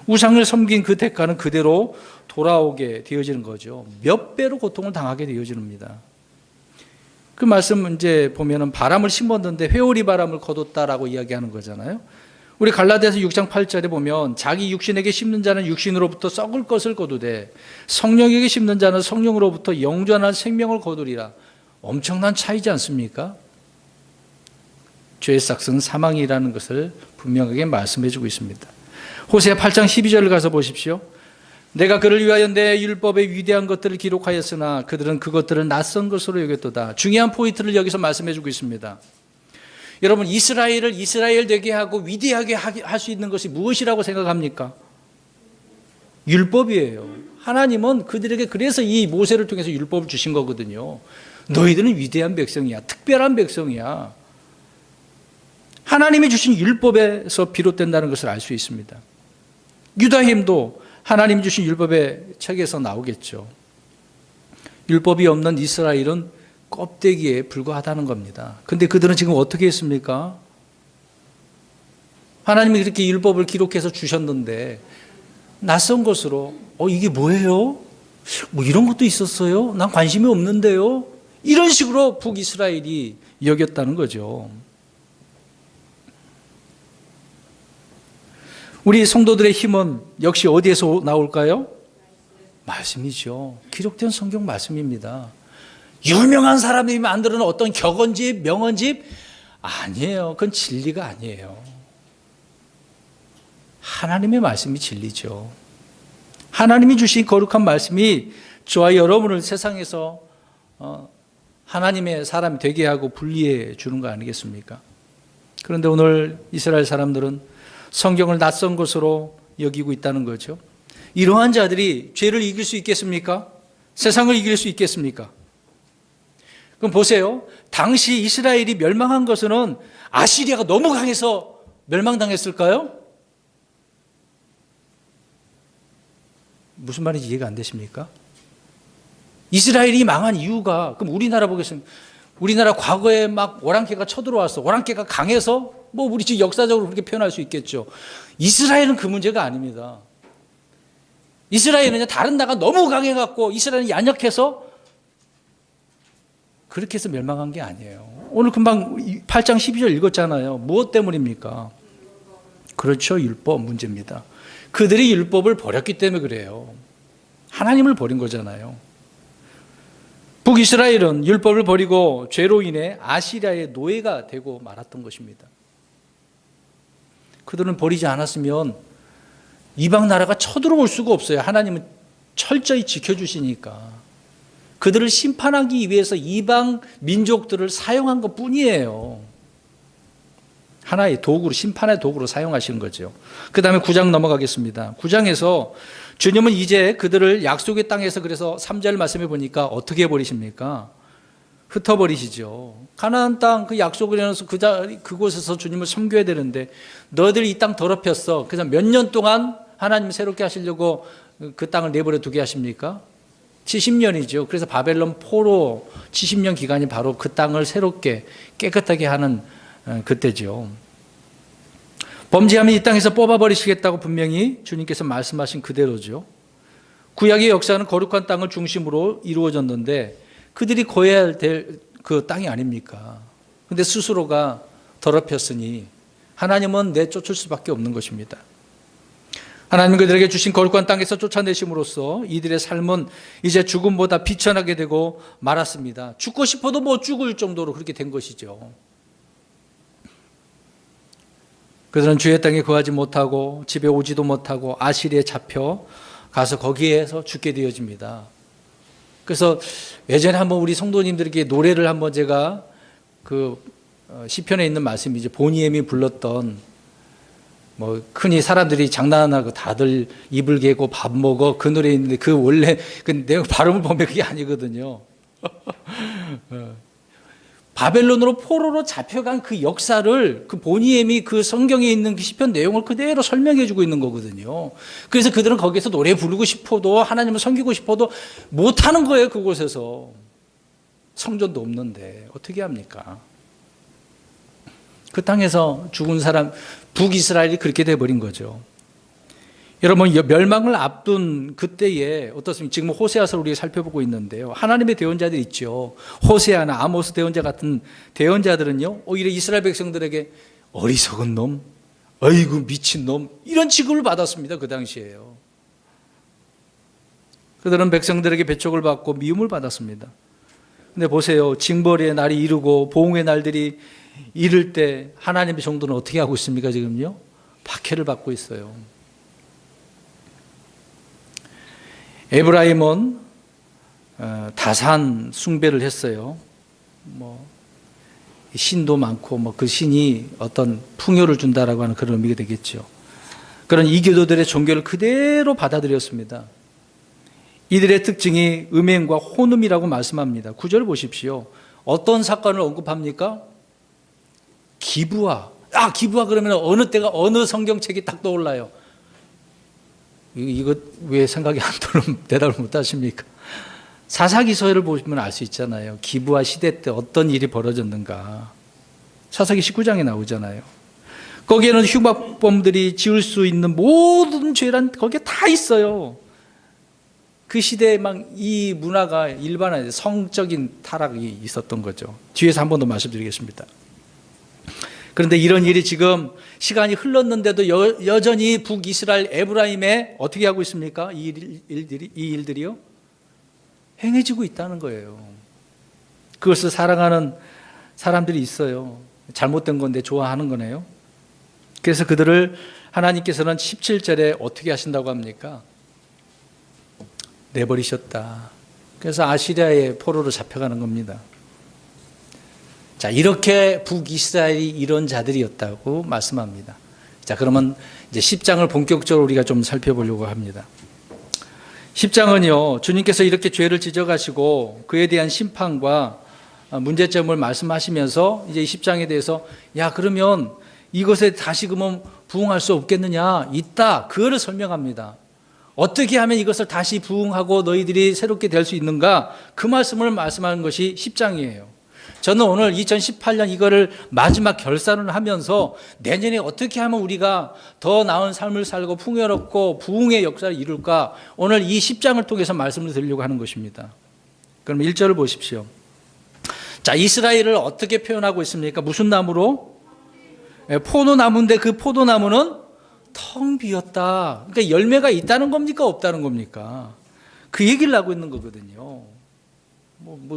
우상을 섬긴 그 대가는 그대로 돌아오게 되어지는 거죠. 몇 배로 고통을 당하게 되어집니다. 그 말씀 이제 보면은 바람을 심었는데 회오리 바람을 거뒀다라고 이야기하는 거잖아요. 우리 갈라디아서 6장 8절에 보면 자기 육신에게 심는 자는 육신으로부터 썩을 것을 거두되 성령에게 심는 자는 성령으로부터 영존한 생명을 거두리라. 엄청난 차이지 않습니까? 죄의 삭은 사망이라는 것을 분명하게 말씀해 주고 있습니다. 호세아 8장 12절을 가서 보십시오. 내가 그를 위하여 내 율법의 위대한 것들을 기록하였으나 그들은 그것들을 낯선 것으로 여겼도다. 중요한 포인트를 여기서 말씀해 주고 있습니다. 여러분, 이스라엘을 이스라엘 되게 하고 위대하게 할 수 있는 것이 무엇이라고 생각합니까? 율법이에요. 하나님은 그들에게 그래서 이 모세를 통해서 율법을 주신 거거든요. 너희들은 위대한 백성이야. 특별한 백성이야. 하나님이 주신 율법에서 비롯된다는 것을 알 수 있습니다. 유다힘도 하나님이 주신 율법의 책에서 나오겠죠. 율법이 없는 이스라엘은 껍데기에 불과하다는 겁니다. 근데 그들은 지금 어떻게 했습니까? 하나님이 그렇게 율법을 기록해서 주셨는데 낯선 것으로 이게 뭐예요? 뭐 이런 것도 있었어요? 난 관심이 없는데요? 이런 식으로 북이스라엘이 여겼다는 거죠. 우리 성도들의 힘은 역시 어디에서 나올까요? 말씀이죠. 기록된 성경 말씀입니다. 유명한 사람이 만드는 어떤 격언집, 명언집 아니에요. 그건 진리가 아니에요. 하나님의 말씀이 진리죠. 하나님이 주신 거룩한 말씀이 저와 여러분을 세상에서 하나님의 사람이 되게 하고 분리해 주는 거 아니겠습니까? 그런데 오늘 이스라엘 사람들은 성경을 낯선 것으로 여기고 있다는 거죠. 이러한 자들이 죄를 이길 수 있겠습니까? 세상을 이길 수 있겠습니까? 그럼 보세요. 당시 이스라엘이 멸망한 것은 아시리아가 너무 강해서 멸망당했을까요? 무슨 말인지 이해가 안 되십니까? 이스라엘이 망한 이유가, 그럼 우리나라 보겠습니다. 우리나라 과거에 막 오랑캐가 쳐들어왔어. 오랑캐가 강해서 우리 지금 역사적으로 그렇게 표현할 수 있겠죠. 이스라엘은 그 문제가 아닙니다. 이스라엘은 다른 나라가 너무 강해갖고 이스라엘은 연약해서 그렇게 해서 멸망한 게 아니에요. 오늘 금방 8장 12절 읽었잖아요. 무엇 때문입니까? 그렇죠. 율법 문제입니다. 그들이 율법을 버렸기 때문에 그래요. 하나님을 버린 거잖아요. 북이스라엘은 율법을 버리고 죄로 인해 아시리아의 노예가 되고 말았던 것입니다. 그들은 버리지 않았으면 이방 나라가 쳐들어올 수가 없어요. 하나님은 철저히 지켜주시니까. 그들을 심판하기 위해서 이방 민족들을 사용한 것뿐이에요. 하나의 도구로, 심판의 도구로 사용하시는 거죠. 그 다음에 9장 넘어가겠습니다. 9장에서 주님은 이제 그들을 약속의 땅에서, 그래서 3절 말씀해 보니까 어떻게 해버리십니까? 흩어버리시죠. 가나안 땅 그 약속을 해놔서 그곳에서 주님을 섬겨야 되는데 너희들이 이 땅 더럽혔어. 그래서 몇 년 동안 하나님을 새롭게 하시려고 그 땅을 내버려 두게 하십니까? 70년이죠. 그래서 바벨론 포로 70년 기간이 바로 그 땅을 새롭게 깨끗하게 하는 그때죠. 범죄하면 이 땅에서 뽑아버리시겠다고 분명히 주님께서 말씀하신 그대로죠. 구약의 역사는 거룩한 땅을 중심으로 이루어졌는데 그들이 거해야 될 그 땅이 아닙니까? 그런데 스스로가 더럽혔으니 하나님은 내쫓을 수밖에 없는 것입니다. 하나님 그들에게 주신 거룩한 땅에서 쫓아내심으로써 이들의 삶은 이제 죽음보다 비천하게 되고 말았습니다. 죽고 싶어도 못 죽을 정도로 그렇게 된 것이죠. 그들은 주의 땅에 거하지 못하고 집에 오지도 못하고 아시리에 잡혀 가서 거기에서 죽게 되어집니다. 그래서 예전에 한번 우리 성도님들에게 노래를 한번 제가 그 시편에 있는 말씀이죠. 보니엠이 불렀던 흔히 사람들이 장난하고 다들 이불 개고 밥 먹어 그 노래 있는데 그 원래 그 내가 발음을 보면 그게 아니거든요. 바벨론으로 포로로 잡혀간 그 역사를 그 보니엠이 그 성경에 있는 그 시편 내용을 그대로 설명해 주고 있는 거거든요. 그래서 그들은 거기서 노래 부르고 싶어도 하나님을 섬기고 싶어도 못하는 거예요. 그곳에서 성전도 없는데 어떻게 합니까? 그 땅에서 죽은 사람 북이스라엘이 그렇게 돼버린 거죠. 여러분 멸망을 앞둔 그때에 어떻습니까? 지금 호세아서를 우리가 살펴보고 있는데요. 하나님의 대언자들 있죠. 호세아나 아모스 대언자 같은 대언자들은요. 오히려 이스라엘 백성들에게 어리석은 놈, 어이구 미친 놈 이런 취급을 받았습니다. 그 당시에요. 그들은 백성들에게 배척을 받고 미움을 받았습니다. 근데 보세요. 징벌의 날이 이르고 보응의 날들이 이를 때 하나님의 정도는 어떻게 하고 있습니까? 지금요? 박해를 받고 있어요. 에브라임은 다산 숭배를 했어요. 신도 많고 그 신이 어떤 풍요를 준다라고 하는 그런 의미가 되겠죠. 그런 이교도들의 종교를 그대로 받아들였습니다. 이들의 특징이 음행과 혼음이라고 말씀합니다. 9절 보십시오. 어떤 사건을 언급합니까? 기부화. 기부화 그러면 어느 때가 어느 성경책이 딱 떠올라요. 이거 왜 생각이 안 들면 대답을 못 하십니까? 사사기서를 보시면 알 수 있잖아요. 기브와 시대 때 어떤 일이 벌어졌는가. 사사기 19장에 나오잖아요. 거기에는 흉악범들이 지을 수 있는 모든 죄란 거기에 다 있어요. 그 시대에 막 이 문화가 일반화돼 성적인 타락이 있었던 거죠. 뒤에서 한 번 더 말씀드리겠습니다. 그런데 이런 일이 지금 시간이 흘렀는데도 여전히 북이스라엘 에브라임에 어떻게 하고 있습니까? 이 일들이요? 행해지고 있다는 거예요. 그것을 사랑하는 사람들이 있어요. 잘못된 건데 좋아하는 거네요. 그래서 그들을 하나님께서는 17절에 어떻게 하신다고 합니까? 내버리셨다. 그래서 아시리아의 포로로 잡혀가는 겁니다. 자, 이렇게 북이스라엘이 이런 자들이었다고 말씀합니다. 자, 그러면 이제 10장을 본격적으로 우리가 좀 살펴보려고 합니다. 10장은요, 주님께서 이렇게 죄를 지적하시고 그에 대한 심판과 문제점을 말씀하시면서 이제 10장에 대해서 야, 그러면 이것에 다시금은 부응할 수 없겠느냐? 있다. 그거를 설명합니다. 어떻게 하면 이것을 다시 부응하고 너희들이 새롭게 될 수 있는가? 그 말씀을 말씀하는 것이 10장이에요. 저는 오늘 2018년 이거를 마지막 결산을 하면서 내년에 어떻게 하면 우리가 더 나은 삶을 살고 풍요롭고 부흥의 역사를 이룰까? 오늘 이 10장을 통해서 말씀을 드리려고 하는 것입니다. 그럼 1절을 보십시오. 자, 이스라엘을 어떻게 표현하고 있습니까? 무슨 나무로? 포도나무인데 그 포도나무는 텅 비었다. 그러니까 열매가 있다는 겁니까? 없다는 겁니까? 그 얘기를 하고 있는 거거든요.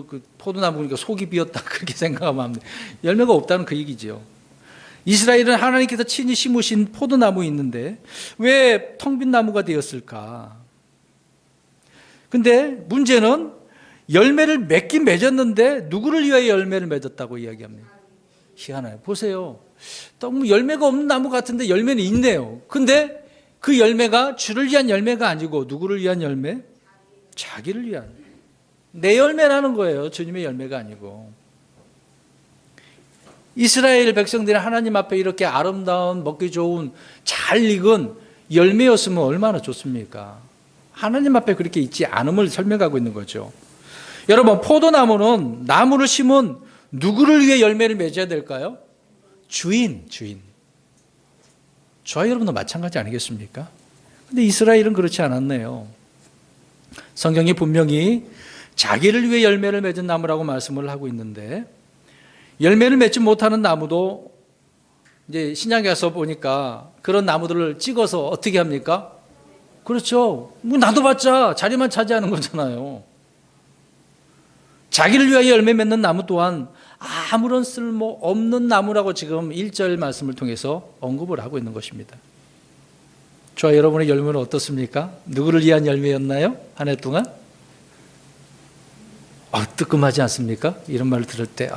그 포도나무니까 속이 비었다. 그렇게 생각하면 안 돼. 열매가 없다는 그 얘기죠. 이스라엘은 하나님께서 친히 심으신 포도나무 있는데 왜 텅 빈 나무가 되었을까? 근데 문제는 열매를 맺긴 맺었는데 누구를 위하여 열매를 맺었다고 이야기합니다. 희한해요. 보세요. 너무 열매가 없는 나무 같은데 열매는 있네요. 근데 그 열매가 주를 위한 열매가 아니고 누구를 위한 열매? 자기를 위한. 내 열매라는 거예요. 주님의 열매가 아니고. 이스라엘 백성들이 하나님 앞에 이렇게 아름다운 먹기 좋은 잘 익은 열매였으면 얼마나 좋습니까? 하나님 앞에 그렇게 있지 않음을 설명하고 있는 거죠. 여러분, 포도나무는 나무를 심은 누구를 위해 열매를 맺어야 될까요? 주인. 저와 여러분도 마찬가지 아니겠습니까? 근데 이스라엘은 그렇지 않았네요. 성경이 분명히 자기를 위해 열매를 맺은 나무라고 말씀을 하고 있는데 열매를 맺지 못하는 나무도 이제 신약에 가서 보니까 그런 나무들을 찍어서 어떻게 합니까? 그렇죠. 뭐 놔둬봤자 자리만 차지하는 거잖아요. 자기를 위하여 열매 맺는 나무 또한 아무런 쓸모 없는 나무라고 지금 1절 말씀을 통해서 언급을 하고 있는 것입니다. 저와 여러분의 열매는 어떻습니까? 누구를 위한 열매였나요? 한 해 동안? 뜨끔하지 않습니까? 이런 말을 들을 때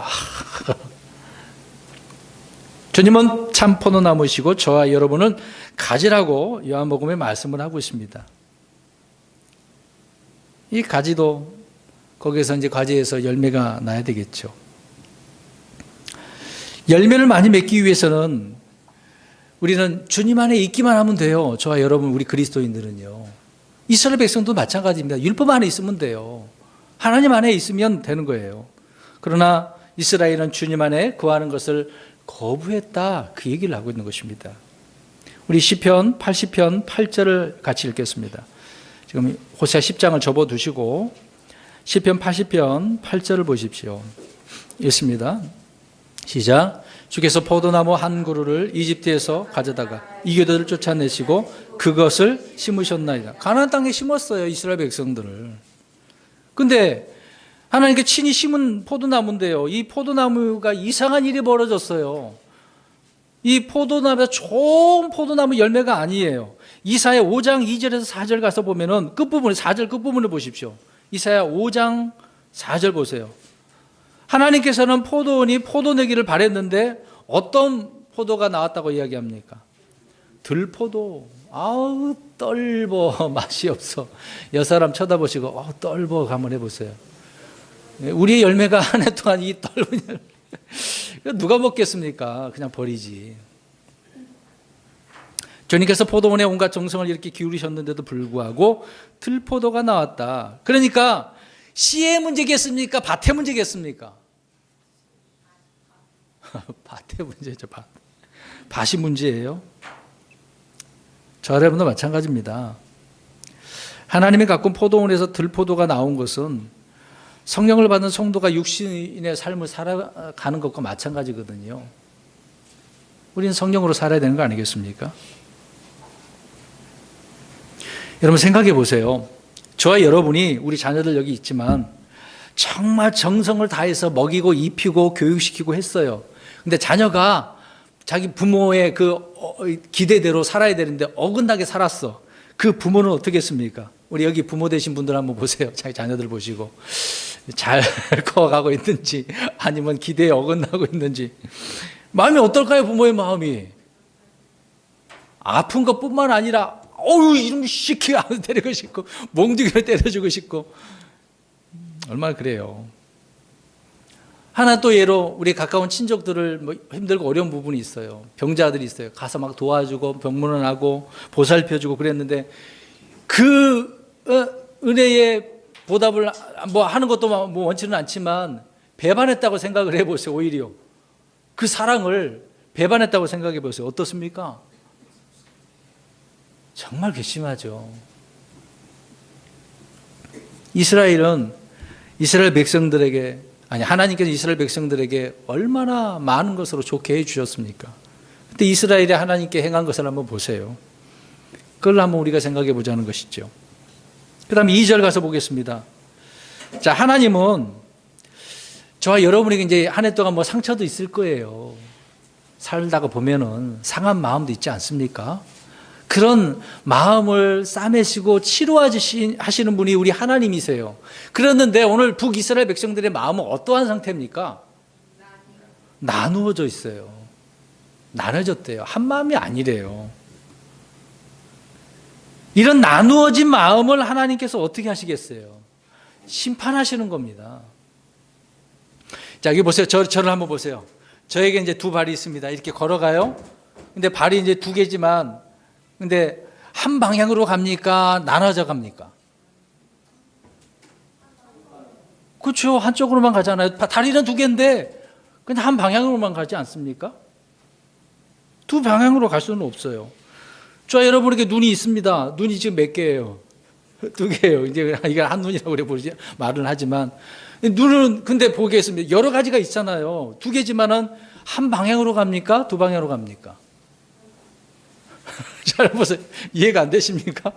주님은 참 포도나무시고 저와 여러분은 가지라고 요한복음에 말씀을 하고 있습니다. 이 가지도 거기에서 이제 가지에서 열매가 나야 되겠죠. 열매를 많이 맺기 위해서는 우리는 주님 안에 있기만 하면 돼요. 저와 여러분, 우리 그리스도인들은요. 이스라엘 백성도 마찬가지입니다. 율법 안에 있으면 돼요. 하나님 안에 있으면 되는 거예요. 그러나 이스라엘은 주님 안에 거하는 것을 거부했다. 그 얘기를 하고 있는 것입니다. 우리 시편 80편 8절을 같이 읽겠습니다. 지금 호세아 10장을 접어두시고 시편 80편 8절을 보십시오. 읽습니다. 시작. 주께서 포도나무 한 그루를 이집트에서 가져다가 이교도를 쫓아내시고 그것을 심으셨나이다. 가나안 땅에 심었어요. 이스라엘 백성들을. 근데 하나님께 친히 심은 포도나무인데요. 이 포도나무가 이상한 일이 벌어졌어요. 이 포도나무가 좋은 포도나무 열매가 아니에요. 이사야 5장 2절에서 4절 가서 보면은 끝부분에 4절 끝부분을 보십시오. 이사야 5장 4절 보세요. 하나님께서는 포도원이 포도 내기를 바랬는데 어떤 포도가 나왔다고 이야기합니까? 들포도. 아우 떫어. 맛이 없어. 여 사람 쳐다보시고 떫어 한번 해보세요. 우리의 열매가 한 해 동안 이 떫은 열매 누가 먹겠습니까? 그냥 버리지. 주님께서 포도원에 온갖 정성을 이렇게 기울이셨는데도 불구하고 들포도가 나왔다. 그러니까 씨의 문제겠습니까? 밭의 문제겠습니까? 밭의 문제죠. 밭이 문제예요. 저 여러분도 마찬가지입니다. 하나님이 가꾼 포도원에서 들포도가 나온 것은 성령을 받은 성도가 육신의 삶을 살아가는 것과 마찬가지거든요. 우리는 성령으로 살아야 되는 거 아니겠습니까? 여러분 생각해 보세요. 저와 여러분이 우리 자녀들 여기 있지만 정말 정성을 다해서 먹이고 입히고 교육시키고 했어요. 근데 자녀가 자기 부모의 그 기대대로 살아야 되는데 어긋나게 살았어. 그 부모는 어떻게 했습니까? 우리 여기 부모 되신 분들 한번 보세요. 자기 자녀들 보시고 잘 커가고 있는지 아니면 기대에 어긋나고 있는지 마음이 어떨까요? 부모의 마음이 아픈 것뿐만 아니라 어우 이놈 시키 안 때리고 싶고 몽둥이를 때려주고 싶고 얼마나 그래요. 하나 또 예로 우리 가까운 친족들을 뭐 힘들고 어려운 부분이 있어요. 병자들이 있어요. 가서 막 도와주고 병문안하고 보살펴주고 그랬는데 그 은혜의 보답을 뭐 하는 것도 뭐 원치는 않지만 배반했다고 생각을 해보세요. 오히려 그 사랑을 배반했다고 생각해 보세요. 어떻습니까? 정말 괘씸하죠. 이스라엘 백성들에게 하나님께서 이스라엘 백성들에게 얼마나 많은 것으로 좋게 해주셨습니까? 그때 이스라엘이 하나님께 행한 것을 한번 보세요. 그걸 한번 우리가 생각해 보자는 것이죠. 그 다음에 2절 가서 보겠습니다. 자, 하나님은 저와 여러분에게 이제 한 해 동안 뭐 상처도 있을 거예요. 살다가 보면은 상한 마음도 있지 않습니까? 그런 마음을 싸매시고 치료하시는 분이 우리 하나님이세요. 그랬는데 오늘 북이스라엘 백성들의 마음은 어떠한 상태입니까? 나누어져 있어요. 나눠졌대요. 한 마음이 아니래요. 이런 나누어진 마음을 하나님께서 어떻게 하시겠어요? 심판하시는 겁니다. 자, 여기 보세요. 저를 한번 보세요. 저에게 이제 두 발이 있습니다. 이렇게 걸어가요. 근데 발이 이제 두 개지만 근데 한 방향으로 갑니까? 나눠져 갑니까? 그렇죠. 한쪽으로만 가잖아요. 다리는 두 개인데 그냥 한 방향으로만 가지 않습니까? 두 방향으로 갈 수는 없어요. 저 여러분에게 눈이 있습니다. 눈이 지금 몇 개예요? 두 개예요. 이제 이거 한 눈이라고 그래 보지 말은 하지만 눈은 근데 보겠습니다. 여러 가지가 있잖아요. 두 개지만은 한 방향으로 갑니까? 두 방향으로 갑니까? 잘 보세요. 이해가 안 되십니까?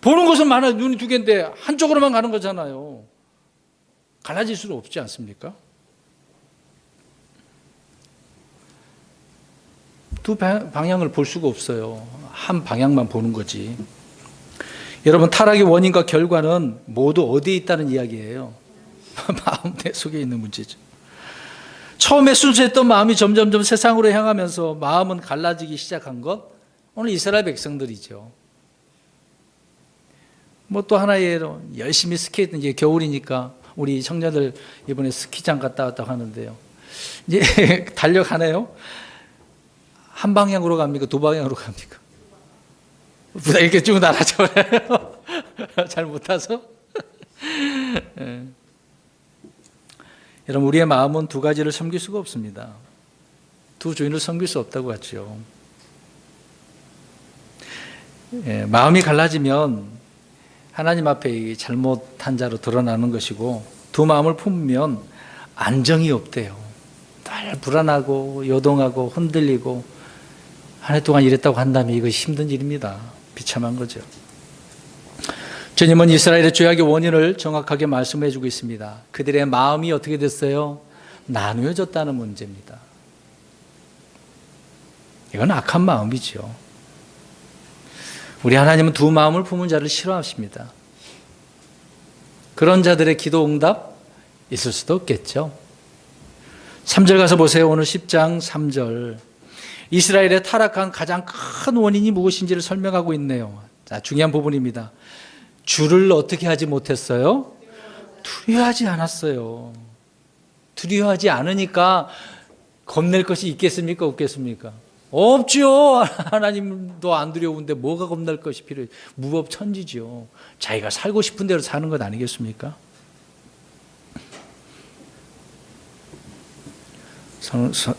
보는 것은 많아요. 눈이 두 개인데 한쪽으로만 가는 거잖아요. 갈라질 수는 없지 않습니까? 두 방향을 볼 수가 없어요. 한 방향만 보는 거지. 여러분, 타락의 원인과 결과는 모두 어디에 있다는 이야기예요? 마음 내 속에 있는 문제죠. 처음에 순수했던 마음이 점점점 세상으로 향하면서 마음은 갈라지기 시작한 것, 오늘 이스라엘 백성들이죠. 뭐 또 하나의 열심히 스케이트, 이제 겨울이니까 우리 청년들 이번에 스키장 갔다 왔다고 하는데요. 이제 달려가네요. 한 방향으로 갑니까? 두 방향으로 갑니까? 이렇게 쭉 날아져요. 잘 못 타서. 네. 여러분, 우리의 마음은 두 가지를 섬길 수가 없습니다. 두 주인을 섬길 수 없다고 하죠. 예, 마음이 갈라지면 하나님 앞에 잘못한 자로 드러나는 것이고, 두 마음을 품으면 안정이 없대요. 늘 불안하고 요동하고 흔들리고 한 해 동안 이랬다고 한다면 이거 힘든 일입니다. 비참한 거죠. 주님은 이스라엘의 죄악의 원인을 정확하게 말씀해 주고 있습니다. 그들의 마음이 어떻게 됐어요? 나누어졌다는 문제입니다. 이건 악한 마음이죠. 우리 하나님은 두 마음을 품은 자를 싫어하십니다. 그런 자들의 기도 응답 있을 수도 없겠죠. 3절 가서 보세요. 오늘 10장 3절. 이스라엘의 타락한 가장 큰 원인이 무엇인지를 설명하고 있네요. 자, 중요한 부분입니다. 주를 어떻게 하지 못했어요? 두려워하지 않았어요. 두려워하지 않으니까 겁낼 것이 있겠습니까? 없겠습니까? 없죠. 하나님도 안 두려운데 뭐가 겁날 것이 필요해요? 무법천지죠. 자기가 살고 싶은 대로 사는 것 아니겠습니까?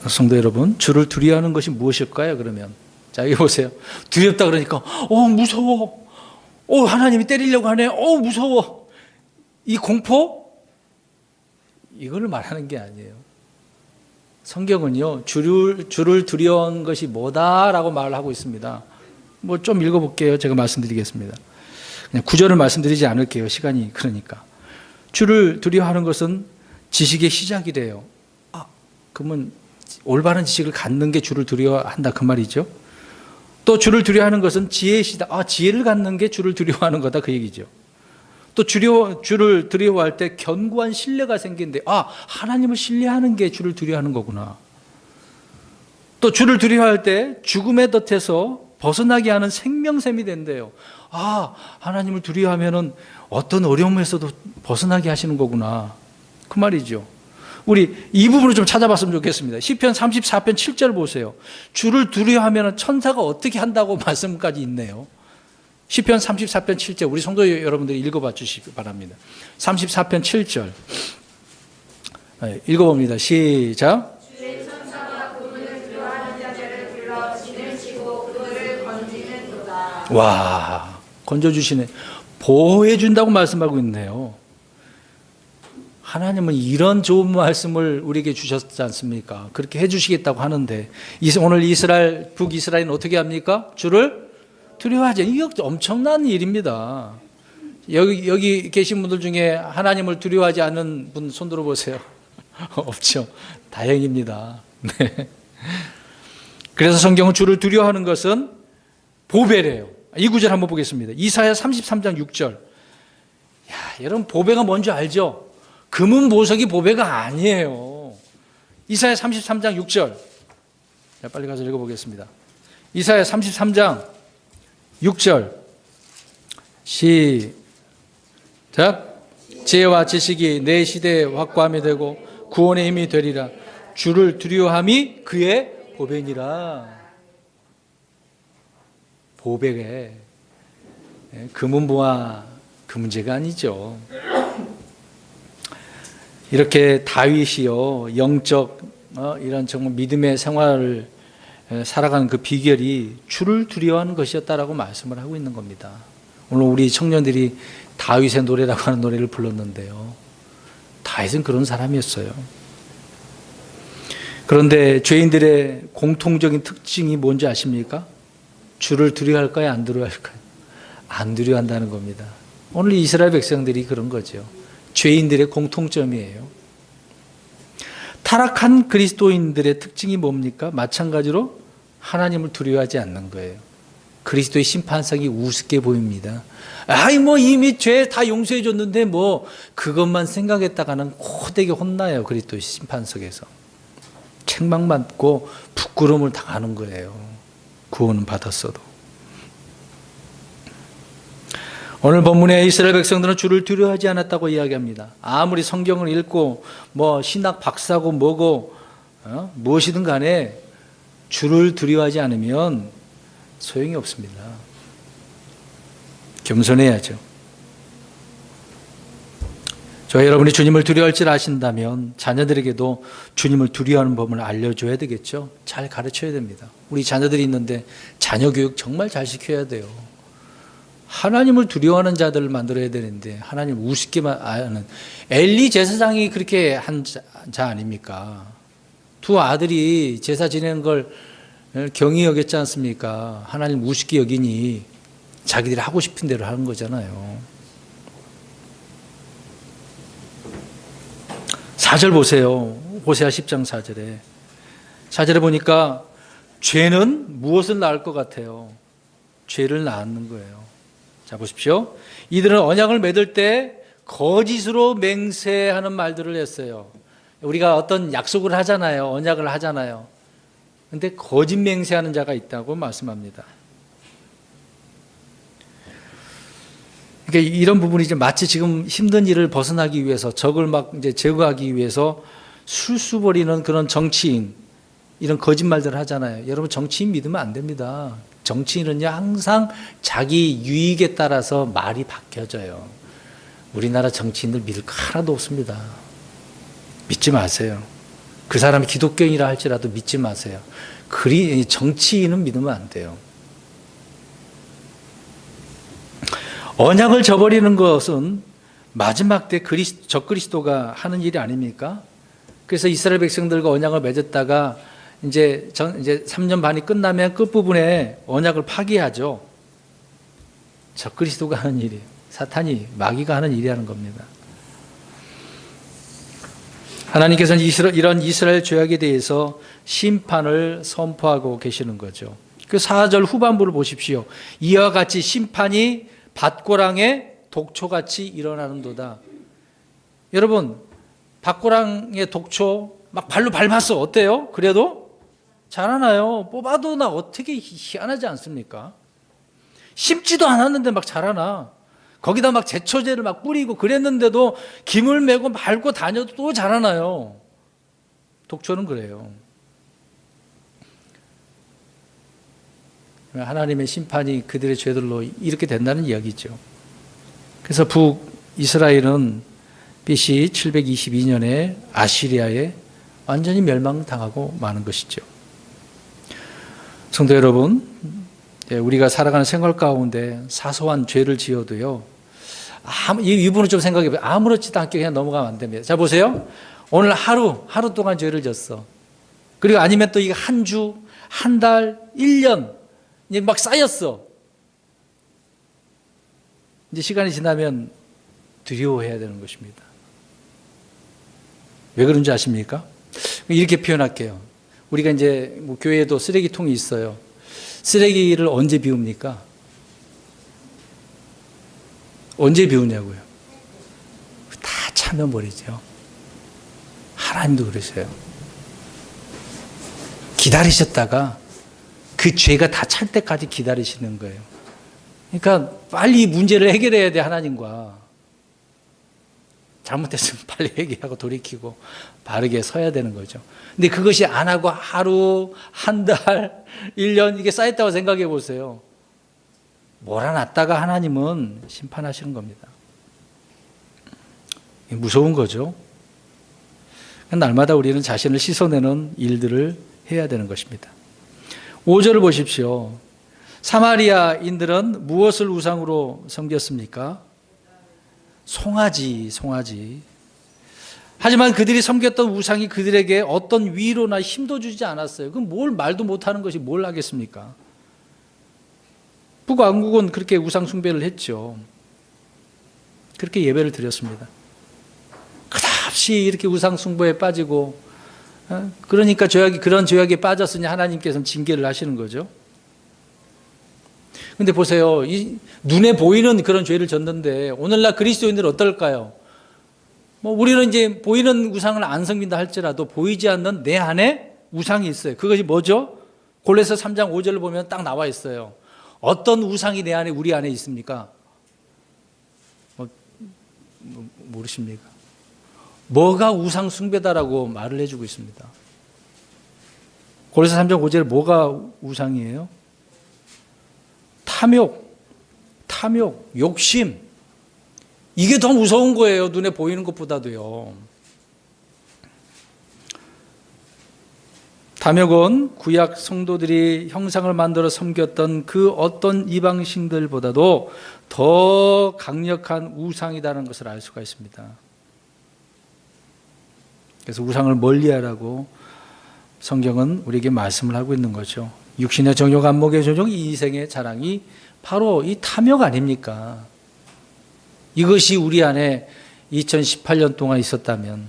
성도 여러분, 주를 두려워하는 것이 무엇일까요? 그러면 자, 여기 보세요. 두렵다 그러니까 무서워. 하나님이 때리려고 하네. 무서워. 이 공포? 이걸 말하는 게 아니에요. 성경은요, 주를 두려워하는 것이 뭐다라고 말을 하고 있습니다. 뭐 좀 읽어볼게요. 제가 말씀드리겠습니다. 그냥 구절을 말씀드리지 않을게요. 시간이 그러니까. 주를 두려워하는 것은 지식의 시작이래요. 그러면 올바른 지식을 갖는 게 주를 두려워한다 그 말이죠. 또 주를 두려워하는 것은 지혜의 시작. 지혜를 갖는 게 주를 두려워하는 거다 그 얘기죠. 또 주를 두려워할 때 견고한 신뢰가 생긴대. 하나님을 신뢰하는 게 주를 두려워하는 거구나. 또 주를 두려워할 때 죽음의 덫에서 벗어나게 하는 생명샘이 된대요. 하나님을 두려워하면은 어떤 어려움에서도 벗어나게 하시는 거구나. 그 말이죠. 우리 이 부분을 좀 찾아봤으면 좋겠습니다. 시편 34편 7절 보세요. 주를 두려워하면 천사가 어떻게 한다고 말씀까지 있네요. 시편 34편 7절 우리 성도 여러분들이 읽어봐 주시기 바랍니다. 34편 7절 읽어봅니다. 시작. 주의 천사가 그분을 두려워하는 자들을 불러 진을 치고 그들을 건지는도다. 와, 건져주시네. 보호해 준다고 말씀하고 있네요. 하나님은 이런 좋은 말씀을 우리에게 주셨지 않습니까? 그렇게 해주시겠다고 하는데 오늘 북이스라엘은 어떻게 합니까? 주를 두려워하지. 이게 엄청난 일입니다. 여기 계신 분들 중에 하나님을 두려워하지 않는 분 손 들어보세요. 없죠. 다행입니다. 네. 그래서 성경은 주를 두려워하는 것은 보배래요. 이 구절 한번 보겠습니다. 이사야 33장 6절. 여러분 보배가 뭔지 알죠? 금은 보석이 보배가 아니에요. 이사야 33장 6절. 빨리 가서 읽어보겠습니다. 이사야 33장 6절. 시작. 지혜와 지식이 내 시대에 확고함이 되고 구원의 힘이 되리라. 주를 두려워함이 그의 보배니라. 보배에 금은 보아 그 문제가 아니죠. 이렇게 다윗이요 영적 이런 정말 믿음의 생활을 살아가는 그 비결이 주를 두려워하는 것이었다라고 말씀을 하고 있는 겁니다. 오늘 우리 청년들이 다윗의 노래라고 하는 노래를 불렀는데요. 다윗은 그런 사람이었어요. 그런데 죄인들의 공통적인 특징이 뭔지 아십니까? 주를 두려워할까요? 안 두려워할까요? 안 두려워한다는 겁니다. 오늘 이스라엘 백성들이 그런 거죠. 죄인들의 공통점이에요. 타락한 그리스도인들의 특징이 뭡니까? 마찬가지로 하나님을 두려워하지 않는 거예요. 그리스도의 심판상이 우습게 보입니다. 이미 죄 다 용서해 줬는데 그것만 생각했다가는 호되게 혼나요. 그리스도의 심판석에서. 책망받고 부끄러움을 당하는 거예요. 구원은 받았어도. 오늘 본문에 이스라엘 백성들은 주를 두려워하지 않았다고 이야기합니다. 아무리 성경을 읽고 신학 박사고 뭐고 무엇이든 간에 주를 두려워하지 않으면 소용이 없습니다. 겸손해야죠. 저와 여러분이 주님을 두려워할 줄 아신다면 자녀들에게도 주님을 두려워하는 법을 알려줘야 되겠죠. 잘 가르쳐야 됩니다. 우리 자녀들이 있는데 자녀 교육 정말 잘 시켜야 돼요. 하나님을 두려워하는 자들을 만들어야 되는데 하나님을 우습게만 아는 엘리 제사장이 그렇게 한 자 아닙니까? 두 아들이 제사 지내는 걸 경히 여겼지 않습니까? 하나님 우습게 여기니 자기들이 하고 싶은 대로 하는 거잖아요. 4절 보세요. 호세아 10장 4절에. 4절에 보니까 죄는 무엇을 낳을 것 같아요? 죄를 낳는 거예요. 자, 보십시오. 이들은 언약을 맺을 때 거짓으로 맹세하는 말들을 했어요. 우리가 어떤 약속을 하잖아요. 언약을 하잖아요. 근데 거짓 맹세하는 자가 있다고 말씀합니다. 그러니까 이런 부분이 이제 마치 지금 힘든 일을 벗어나기 위해서 적을 이제 제거하기 위해서 술수 벌이는 그런 정치인, 이런 거짓말들을 하잖아요. 여러분 정치인 믿으면 안 됩니다. 정치인은요 항상 자기 유익에 따라서 말이 바뀌어져요. 우리나라 정치인들 믿을 거 하나도 없습니다. 믿지 마세요. 그 사람이 기독교인이라 할지라도 믿지 마세요. 정치인은 믿으면 안 돼요. 언약을 저버리는 것은 마지막 때 적그리스도가 하는 일이 아닙니까? 그래서 이스라엘 백성들과 언약을 맺었다가 이제 3년 반이 끝나면 끝부분에 언약을 파기하죠. 적그리스도가 하는 일이에요. 사탄이, 마귀가 하는 일이라는 겁니다. 하나님께서는 이런 이스라엘 죄악에 대해서 심판을 선포하고 계시는 거죠. 그 4절 후반부를 보십시오. 이와 같이 심판이 밭고랑의 독초같이 일어나는도다. 여러분, 밭고랑의 독초 막 발로 밟았어. 어때요? 그래도 자라나요. 뽑아도 나 어떻게 희한하지 않습니까? 심지도 않았는데 막 자라나. 거기다 막 제초제를 막 뿌리고 그랬는데도 김을 메고 밟고 다녀도 또 자라나요. 독초는 그래요. 하나님의 심판이 그들의 죄들로 이렇게 된다는 이야기죠. 그래서 북이스라엘은 BC 722년에 아시리아에 완전히 멸망당하고 마는 것이죠. 성도 여러분, 우리가 살아가는 생활 가운데 사소한 죄를 지어도요, 이 부분을 좀 생각해 보세요. 아무렇지도 않게 그냥 넘어가면 안 됩니다. 자, 보세요. 오늘 하루 동안 죄를 졌어. 그리고 아니면 또 이게 한 주, 한 달, 1년, 이제 막 쌓였어. 이제 시간이 지나면 두려워해야 되는 것입니다. 왜 그런지 아십니까? 이렇게 표현할게요. 우리가 이제 뭐 교회에도 쓰레기통이 있어요. 쓰레기를 언제 비웁니까? 언제 비우냐고요? 다 차면 버리죠. 하나님도 그러세요. 기다리셨다가 그 죄가 다 찰 때까지 기다리시는 거예요. 그러니까 빨리 문제를 해결해야 돼, 하나님과. 잘못했으면 빨리 얘기하고 돌이키고 바르게 서야 되는 거죠. 근데 그것이 안 하고 하루, 한 달, 1년 이게 쌓였다고 생각해 보세요. 몰아놨다가 하나님은 심판하시는 겁니다. 무서운 거죠. 날마다 우리는 자신을 씻어내는 일들을 해야 되는 것입니다. 5절을 보십시오. 사마리아인들은 무엇을 우상으로 섬겼습니까? 송아지. 하지만 그들이 섬겼던 우상이 그들에게 어떤 위로나 힘도 주지 않았어요. 그럼 뭘 말도 못하는 것이 뭘 하겠습니까? 북왕국은 그렇게 우상 숭배를 했죠. 그렇게 예배를 드렸습니다. 끝없이 이렇게 우상 숭배에 빠지고, 그러니까 그런 죄악에 빠졌으니 하나님께서는 징계를 하시는 거죠. 근데 보세요. 이 눈에 보이는 그런 죄를 졌는데 오늘날 그리스도인들은 어떨까요? 우리는 이제 보이는 우상을 안 섬긴다 할지라도 보이지 않는 내 안에 우상이 있어요. 그것이 뭐죠? 골로새 3장 5절을 보면 딱 나와 있어요. 어떤 우상이 내 안에, 우리 안에 있습니까? 모르십니까? 뭐가 우상 숭배다라고 말을 해주고 있습니다. 골로새 3장 5절에 뭐가 우상이에요? 탐욕, 욕심. 이게 더 무서운 거예요. 눈에 보이는 것보다도요. 탐욕은 구약 성도들이 형상을 만들어 섬겼던 그 어떤 이방신들보다도 더 강력한 우상이라는 것을 알 수가 있습니다. 그래서 우상을 멀리하라고 성경은 우리에게 말씀을 하고 있는 거죠. 육신의 정욕, 안목의 정욕, 이생의 자랑이 바로 이 탐욕 아닙니까? 이것이 우리 안에 2018년 동안 있었다면,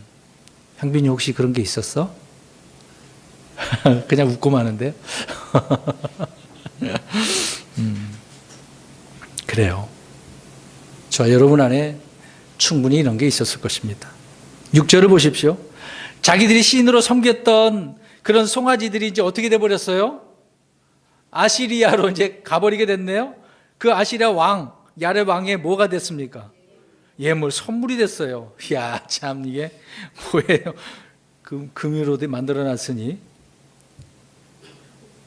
향빈이 혹시 그런 게 있었어? 그냥 웃고 마는데요. 그래요. 저와 여러분 안에 충분히 이런 게 있었을 것입니다. 6절을 보십시오. 자기들이 신으로 섬겼던 그런 송아지들이 이제 어떻게 돼버렸어요? 아시리아로 이제 가버리게 됐네요. 그 아시리아 왕, 야레 왕의 뭐가 됐습니까? 예물, 선물이 됐어요. 이야, 참, 이게 뭐예요? 금으로 만들어 놨으니.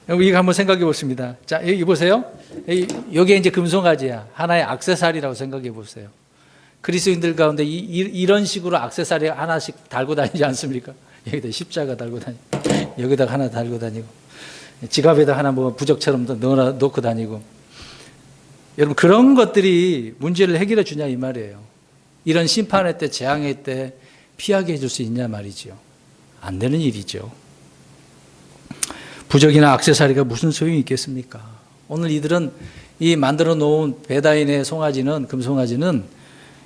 이거 한번 생각해 보십니다. 자, 여기 보세요. 여기에 이제 금송아지야. 하나의 액세서리라고 생각해 보세요. 그리스도인들 가운데 이런 식으로 액세서리 하나씩 달고 다니지 않습니까? 여기다 십자가 달고 다니고, 여기다 하나 달고 다니고, 지갑에다 하나 뭐 부적처럼 넣고 다니고. 여러분, 그런 것들이 문제를 해결해 주냐 이 말이에요. 이런 심판의 때, 재앙의 때 피하게 해줄 수 있냐 말이죠. 안 되는 일이죠. 부적이나 액세서리가 무슨 소용이 있겠습니까? 오늘 이들은 이 만들어 놓은 베다인의 송아지는, 금송아지는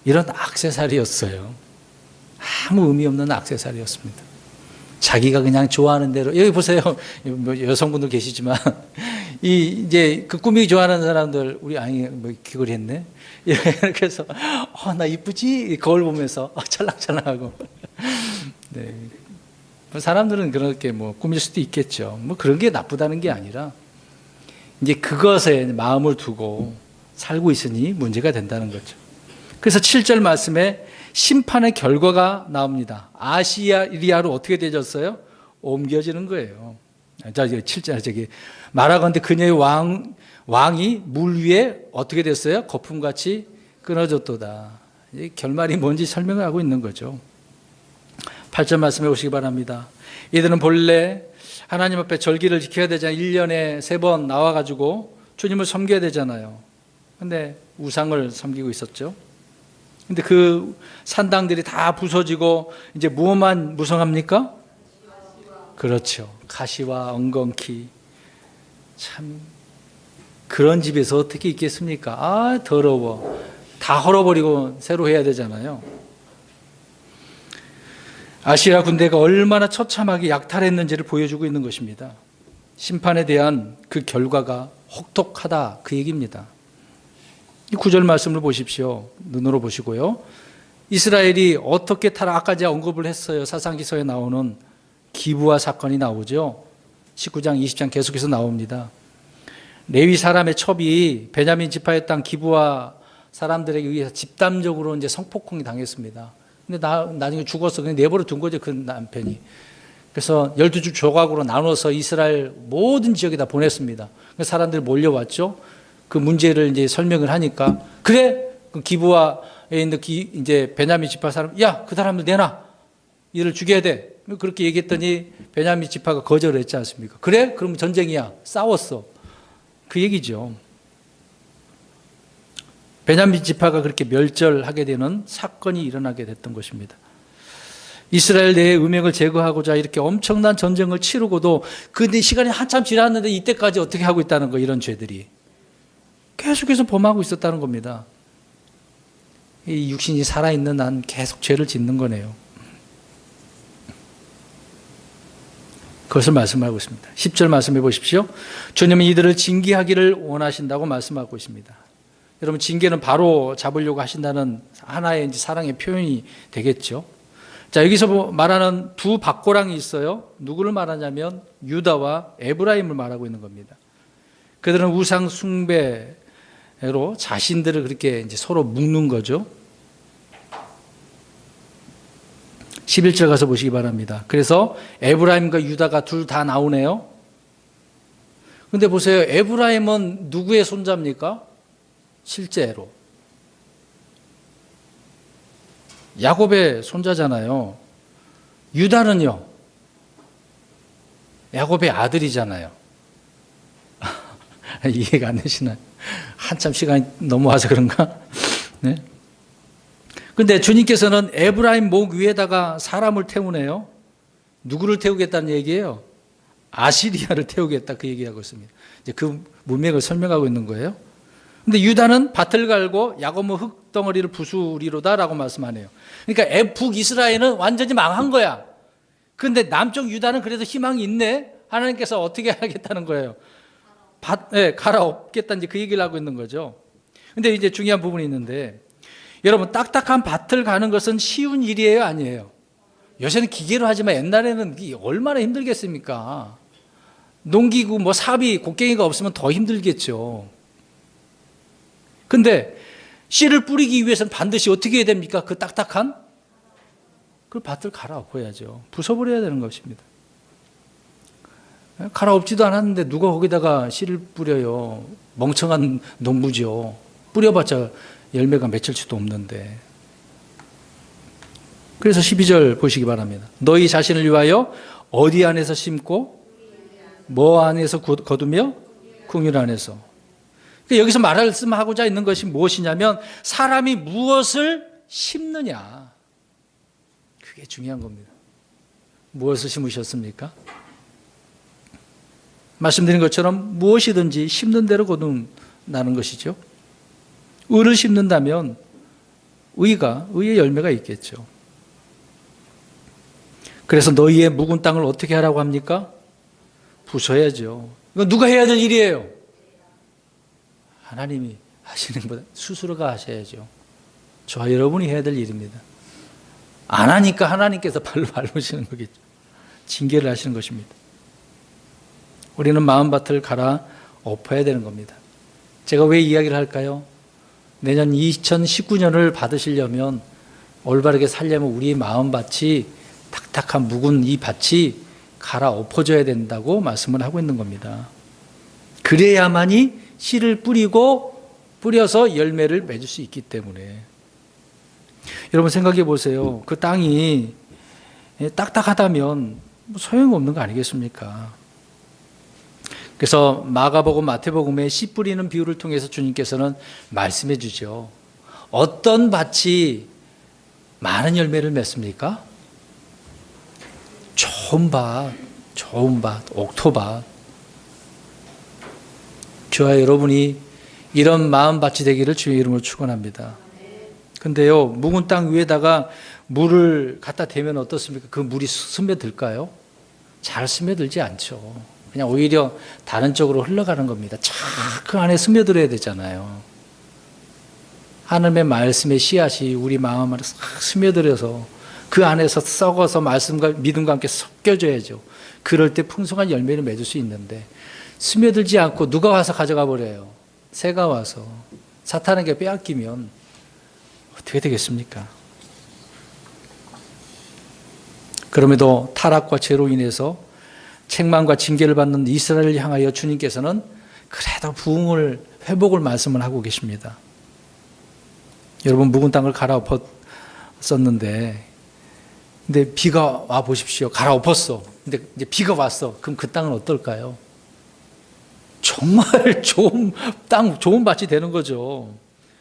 이런 액세서리였어요. 아무 의미 없는 액세서리였습니다. 자기가 그냥 좋아하는 대로. 여기 보세요. 여성분들 계시지만 이제 그 꾸미기 좋아하는 사람들, 우리 아이 뭐 귀걸이 했네. 이렇게 해서 나 이쁘지? 거울 보면서 찰랑찰랑하고. 네. 사람들은 그렇게 뭐 꾸밀 수도 있겠죠. 뭐 그런 게 나쁘다는 게 아니라 이제 그것에 마음을 두고 살고 있으니 문제가 된다는 거죠. 그래서 7절 말씀에 심판의 결과가 나옵니다. 아시리아로 어떻게 되졌어요? 옮겨지는 거예요. 자, 7절 말하건대 그녀의 왕이 물 위에 어떻게 됐어요? 거품같이 끊어졌도다. 결말이 뭔지 설명을 하고 있는 거죠. 8절 말씀해 보시기 바랍니다. 이들은 본래 하나님 앞에 절기를 지켜야 되잖아요. 1년에 3번 나와가지고 주님을 섬겨야 되잖아요. 근데 우상을 섬기고 있었죠. 근데 그 산당들이 다 부서지고 이제 무엇만 무성합니까? 그렇죠. 가시와 엉겅퀴. 참 그런 집에서 어떻게 있겠습니까? 더러워. 다 헐어버리고 새로 해야 되잖아요. 아시리아 군대가 얼마나 처참하게 약탈했는지를 보여주고 있는 것입니다. 심판에 대한 그 결과가 혹독하다 그 얘기입니다. 이 9절 말씀을 보십시오. 눈으로 보시고요. 이스라엘이 어떻게 아까 제가 언급을 했어요. 사상기서에 나오는 기브아 사건이 나오죠. 19장, 20장 계속해서 나옵니다. 레위 사람의 첩이 베냐민 지파의 땅 기브아 사람들에게 의해서 집단적으로 이제 성폭행이 당했습니다. 근데 나중에 죽어서 그냥 내버려 둔 거죠, 그 남편이. 그래서 12주 조각으로 나눠서 이스라엘 모든 지역에다 보냈습니다. 그래서 사람들이 몰려왔죠. 그 문제를 이제 설명을 하니까, 그래, 그 기브아에 있는 이제 베냐민 지파 사람, 야, 그 사람들 내놔. 이를 죽여야 돼. 그렇게 얘기했더니 베냐민 지파가 거절을 했지 않습니까? 그래? 그럼 전쟁이야. 싸웠어. 그 얘기죠. 베냐민 지파가 그렇게 멸절하게 되는 사건이 일어나게 됐던 것입니다. 이스라엘 내의 음행을 제거하고자 이렇게 엄청난 전쟁을 치르고도 그 시간이 한참 지났는데 이때까지 어떻게 하고 있다는 거, 이런 죄들이. 계속해서 범하고 있었다는 겁니다. 이 육신이 살아있는 한 계속 죄를 짓는 거네요. 그것을 말씀하고 있습니다. 10절 말씀해 보십시오. 주님은 이들을 징계하기를 원하신다고 말씀하고 있습니다. 여러분, 징계는 바로 잡으려고 하신다는 하나의 이제 사랑의 표현이 되겠죠. 자, 여기서 말하는 두 박고랑이 있어요. 누구를 말하냐면 유다와 에브라임을 말하고 있는 겁니다. 그들은 우상 숭배로 자신들을 그렇게 이제 서로 묶는 거죠. 11절 가서 보시기 바랍니다. 그래서 에브라임과 유다가 둘 다 나오네요. 근데 보세요. 에브라임은 누구의 손자입니까? 실제로 야곱의 손자잖아요. 유다는요, 야곱의 아들이잖아요. 이해가 안 되시나요? 한참 시간이 넘어와서 그런가? 네. 근데 주님께서는 에브라임 목 위에다가 사람을 태우네요. 누구를 태우겠다는 얘기예요? 아시리아를 태우겠다, 그 얘기하고 있습니다. 이제 그 문맥을 설명하고 있는 거예요. 근데 유다는 밭을 갈고 야곱은 흙덩어리를 부수리로다라고 말씀하네요. 그러니까 북이스라엘은 완전히 망한 거야. 근데 남쪽 유다는 그래도 희망이 있네. 하나님께서 어떻게 하겠다는 거예요? 갈아엎겠다는 그 얘기를 하고 있는 거죠. 근데 이제 중요한 부분이 있는데, 여러분, 딱딱한 밭을 가는 것은 쉬운 일이에요, 아니에요? 요새는 기계로 하지만 옛날에는 얼마나 힘들겠습니까? 농기구, 뭐 사비, 곡괭이가 없으면 더 힘들겠죠. 근데 씨를 뿌리기 위해서는 반드시 어떻게 해야 됩니까? 그 딱딱한 그 밭을 갈아엎어야죠. 부숴버려야 되는 것입니다. 갈아엎지도 않았는데 누가 거기다가 씨를 뿌려요? 멍청한 농부죠. 뿌려봤자 열매가 맺힐 수도 없는데. 그래서 12절 보시기 바랍니다. 너희 자신을 위하여 어디 안에서 심고 뭐 안에서 거두며 궁율 안에서. 그러니까 여기서 말씀하고자 있는 것이 무엇이냐면 사람이 무엇을 심느냐. 그게 중요한 겁니다. 무엇을 심으셨습니까? 말씀드린 것처럼 무엇이든지 심는 대로 거둔다는 것이죠. 의를 심는다면 의의 열매가 있겠죠. 그래서 너희의 묵은 땅을 어떻게 하라고 합니까? 부숴야죠. 이건 누가 해야 될 일이에요? 하나님이 하시는 것보다 스스로가 하셔야죠. 저와 여러분이 해야 될 일입니다. 안 하니까 하나님께서 발로 밟으시는 거겠죠. 징계를 하시는 것입니다. 우리는 마음밭을 갈아 엎어야 되는 겁니다. 제가 왜 이야기를 할까요? 내년 2019년을 받으시려면 올바르게 살려면 우리 마음밭이 탁탁한 묵은 이 밭이 갈아 엎어져야 된다고 말씀을 하고 있는 겁니다. 그래야만이 씨를 뿌려서 열매를 맺을 수 있기 때문에. 여러분 생각해 보세요. 그 땅이 딱딱하다면 소용없는 거 아니겠습니까? 그래서 마가복음, 마태복음의 씨 뿌리는 비유를 통해서 주님께서는 말씀해 주죠. 어떤 밭이 많은 열매를 맺습니까? 좋은 밭, 옥토밭. 저와 여러분이 이런 마음밭이 되기를 주의 이름으로 축원합니다. 근데요, 묵은 땅 위에다가 물을 갖다 대면 어떻습니까? 그 물이 스며들까요? 잘 스며들지 않죠. 그냥 오히려 다른 쪽으로 흘러가는 겁니다. 그 안에 스며들어야 되잖아요. 하나님의 말씀의 씨앗이 우리 마음 안에 싹 스며들어서 그 안에서 썩어서 말씀과 믿음과 함께 섞여져야죠. 그럴 때 풍성한 열매를 맺을 수 있는데 스며들지 않고 누가 와서 가져가 버려요. 새가 와서 사탄에게 빼앗기면 어떻게 되겠습니까? 그럼에도 타락과 죄로 인해서 책망과 징계를 받는 이스라엘을 향하여 주님께서는 그래도 회복을 말씀을 하고 계십니다. 여러분 묵은 땅을 갈아엎었었는데 근데 비가 와 보십시오. 갈아엎었어. 근데 이제 비가 왔어. 그럼 그 땅은 어떨까요? 정말 좋은 땅, 좋은 밭이 되는 거죠.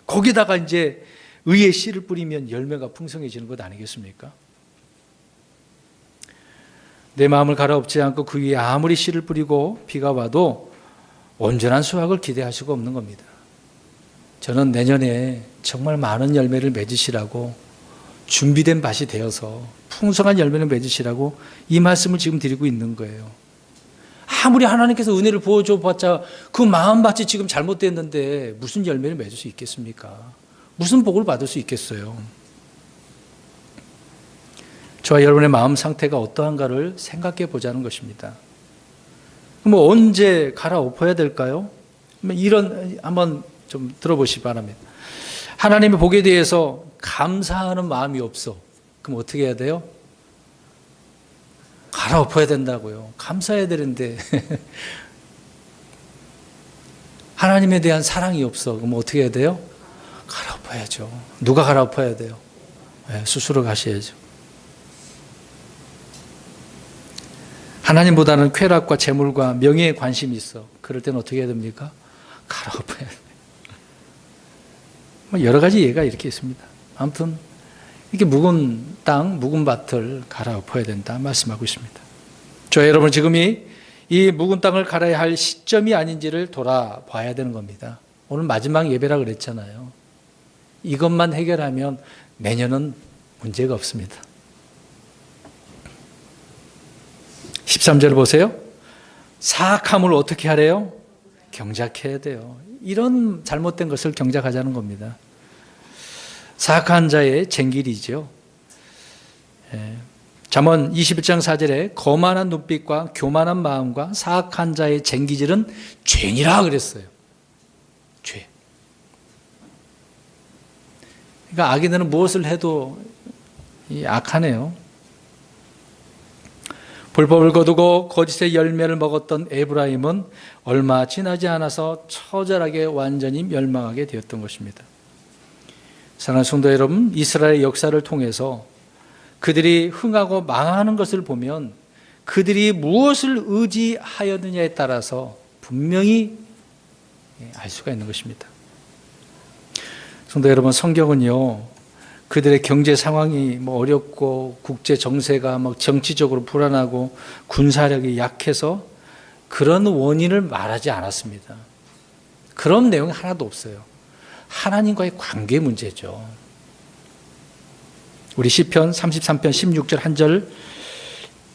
거기다가 이제 의의 씨를 뿌리면 열매가 풍성해지는 것 아니겠습니까? 내 마음을 갈아엎지 않고 그 위에 아무리 씨를 뿌리고 비가 와도 온전한 수확을 기대할 수가 없는 겁니다. 저는 내년에 정말 많은 열매를 맺으시라고 준비된 밭이 되어서 풍성한 열매를 맺으시라고 이 말씀을 지금 드리고 있는 거예요. 아무리 하나님께서 은혜를 부어줘봤자 그 마음밭이 지금 잘못됐는데 무슨 열매를 맺을 수 있겠습니까? 무슨 복을 받을 수 있겠어요? 저와 여러분의 마음 상태가 어떠한가를 생각해 보자는 것입니다. 그럼 언제 갈아엎어야 될까요? 이런 한번 좀 들어보시기 바랍니다. 하나님의 복에 대해서 감사하는 마음이 없어. 그럼 어떻게 해야 돼요? 갈아엎어야 된다고요. 감사해야 되는데 하나님에 대한 사랑이 없어. 그럼 어떻게 해야 돼요? 갈아엎어야죠. 누가 갈아엎어야 돼요? 네, 스스로 가셔야죠. 하나님보다는 쾌락과 재물과 명예에 관심이 있어. 그럴 때는 어떻게 해야 됩니까? 갈아엎어야 돼요. 여러 가지 예가 이렇게 있습니다. 아무튼 이렇게 묵은 땅, 묵은 밭을 갈아엎어야 된다 말씀하고 있습니다. 저 여러분 지금이 이 묵은 땅을 갈아야 할 시점이 아닌지를 돌아봐야 되는 겁니다. 오늘 마지막 예배라 그랬잖아요. 이것만 해결하면 내년은 문제가 없습니다. 13절 보세요. 사악함을 어떻게 하래요? 경작해야 돼요. 이런 잘못된 것을 경작하자는 겁니다. 사악한 자의 쟁길이죠. 잠언 21장 4절에 거만한 눈빛과 교만한 마음과 사악한 자의 쟁기질은 죄니라 그랬어요. 죄. 그러니까 악인들은 무엇을 해도 악하네요. 불법을 거두고 거짓의 열매를 먹었던 에브라임은 얼마 지나지 않아서 처절하게 완전히 멸망하게 되었던 것입니다. 사랑하는 성도 여러분, 이스라엘의 역사를 통해서 그들이 흥하고 망하는 것을 보면 그들이 무엇을 의지하였느냐에 따라서 분명히 알 수가 있는 것입니다. 성도 여러분, 성경은요, 그들의 경제 상황이 어렵고 국제 정세가 정치적으로 불안하고 군사력이 약해서 그런 원인을 말하지 않았습니다. 그런 내용이 하나도 없어요. 하나님과의 관계 문제죠. 우리 시편 33편 16절 한 절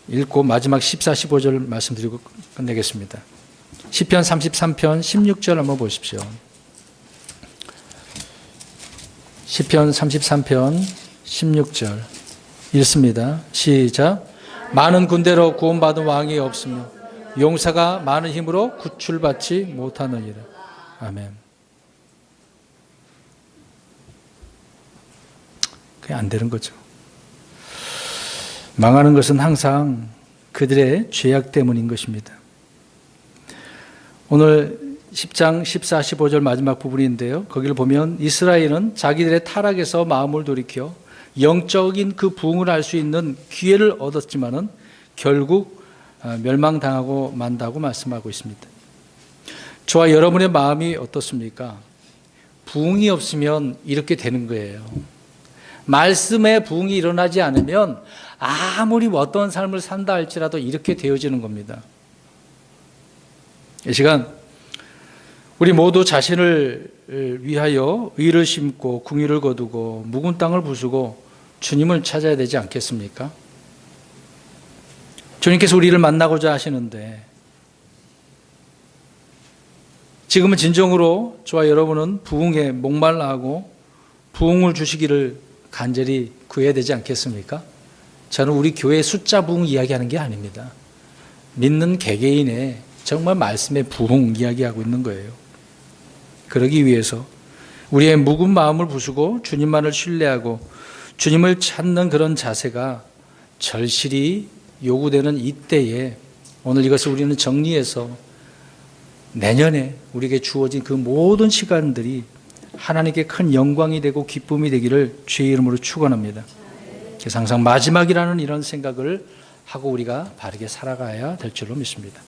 읽고 마지막 14, 15절 말씀드리고 끝내겠습니다. 시편 33편 16절 한번 보십시오. 시편 33편 16절 읽습니다. 시작. 많은 군대로 구원받은 왕이 없으며 용사가 많은 힘으로 구출받지 못하느니라. 아멘. 그게 안 되는 거죠. 망하는 것은 항상 그들의 죄악 때문인 것입니다. 오늘 10장 14, 15절 마지막 부분인데요. 거기를 보면 이스라엘은 자기들의 타락에서 마음을 돌이켜 영적인 그 부흥을 할 수 있는 기회를 얻었지만은 결국 멸망당하고 만다고 말씀하고 있습니다. 저와 여러분의 마음이 어떻습니까? 부흥이 없으면 이렇게 되는 거예요. 말씀의 부흥이 일어나지 않으면 아무리 어떤 삶을 산다 할지라도 이렇게 되어지는 겁니다. 이 시간 우리 모두 자신을 위하여 의를 심고 궁의를 거두고 묵은 땅을 부수고 주님을 찾아야 되지 않겠습니까? 주님께서 우리를 만나고자 하시는데 지금은 진정으로 저와 여러분은 부흥에 목말라 하고 부흥을 주시기를 간절히 구해야 되지 않겠습니까? 저는 우리 교회 숫자 부흥 이야기하는 게 아닙니다. 믿는 개개인의 정말 말씀의 부흥 이야기하고 있는 거예요. 그러기 위해서 우리의 묵은 마음을 부수고 주님만을 신뢰하고 주님을 찾는 그런 자세가 절실히 요구되는 이때에 오늘 이것을 우리는 정리해서 내년에 우리에게 주어진 그 모든 시간들이 하나님께 큰 영광이 되고 기쁨이 되기를 주의 이름으로 축원합니다. 그래서 항상 마지막이라는 이런 생각을 하고 우리가 바르게 살아가야 될 줄로 믿습니다.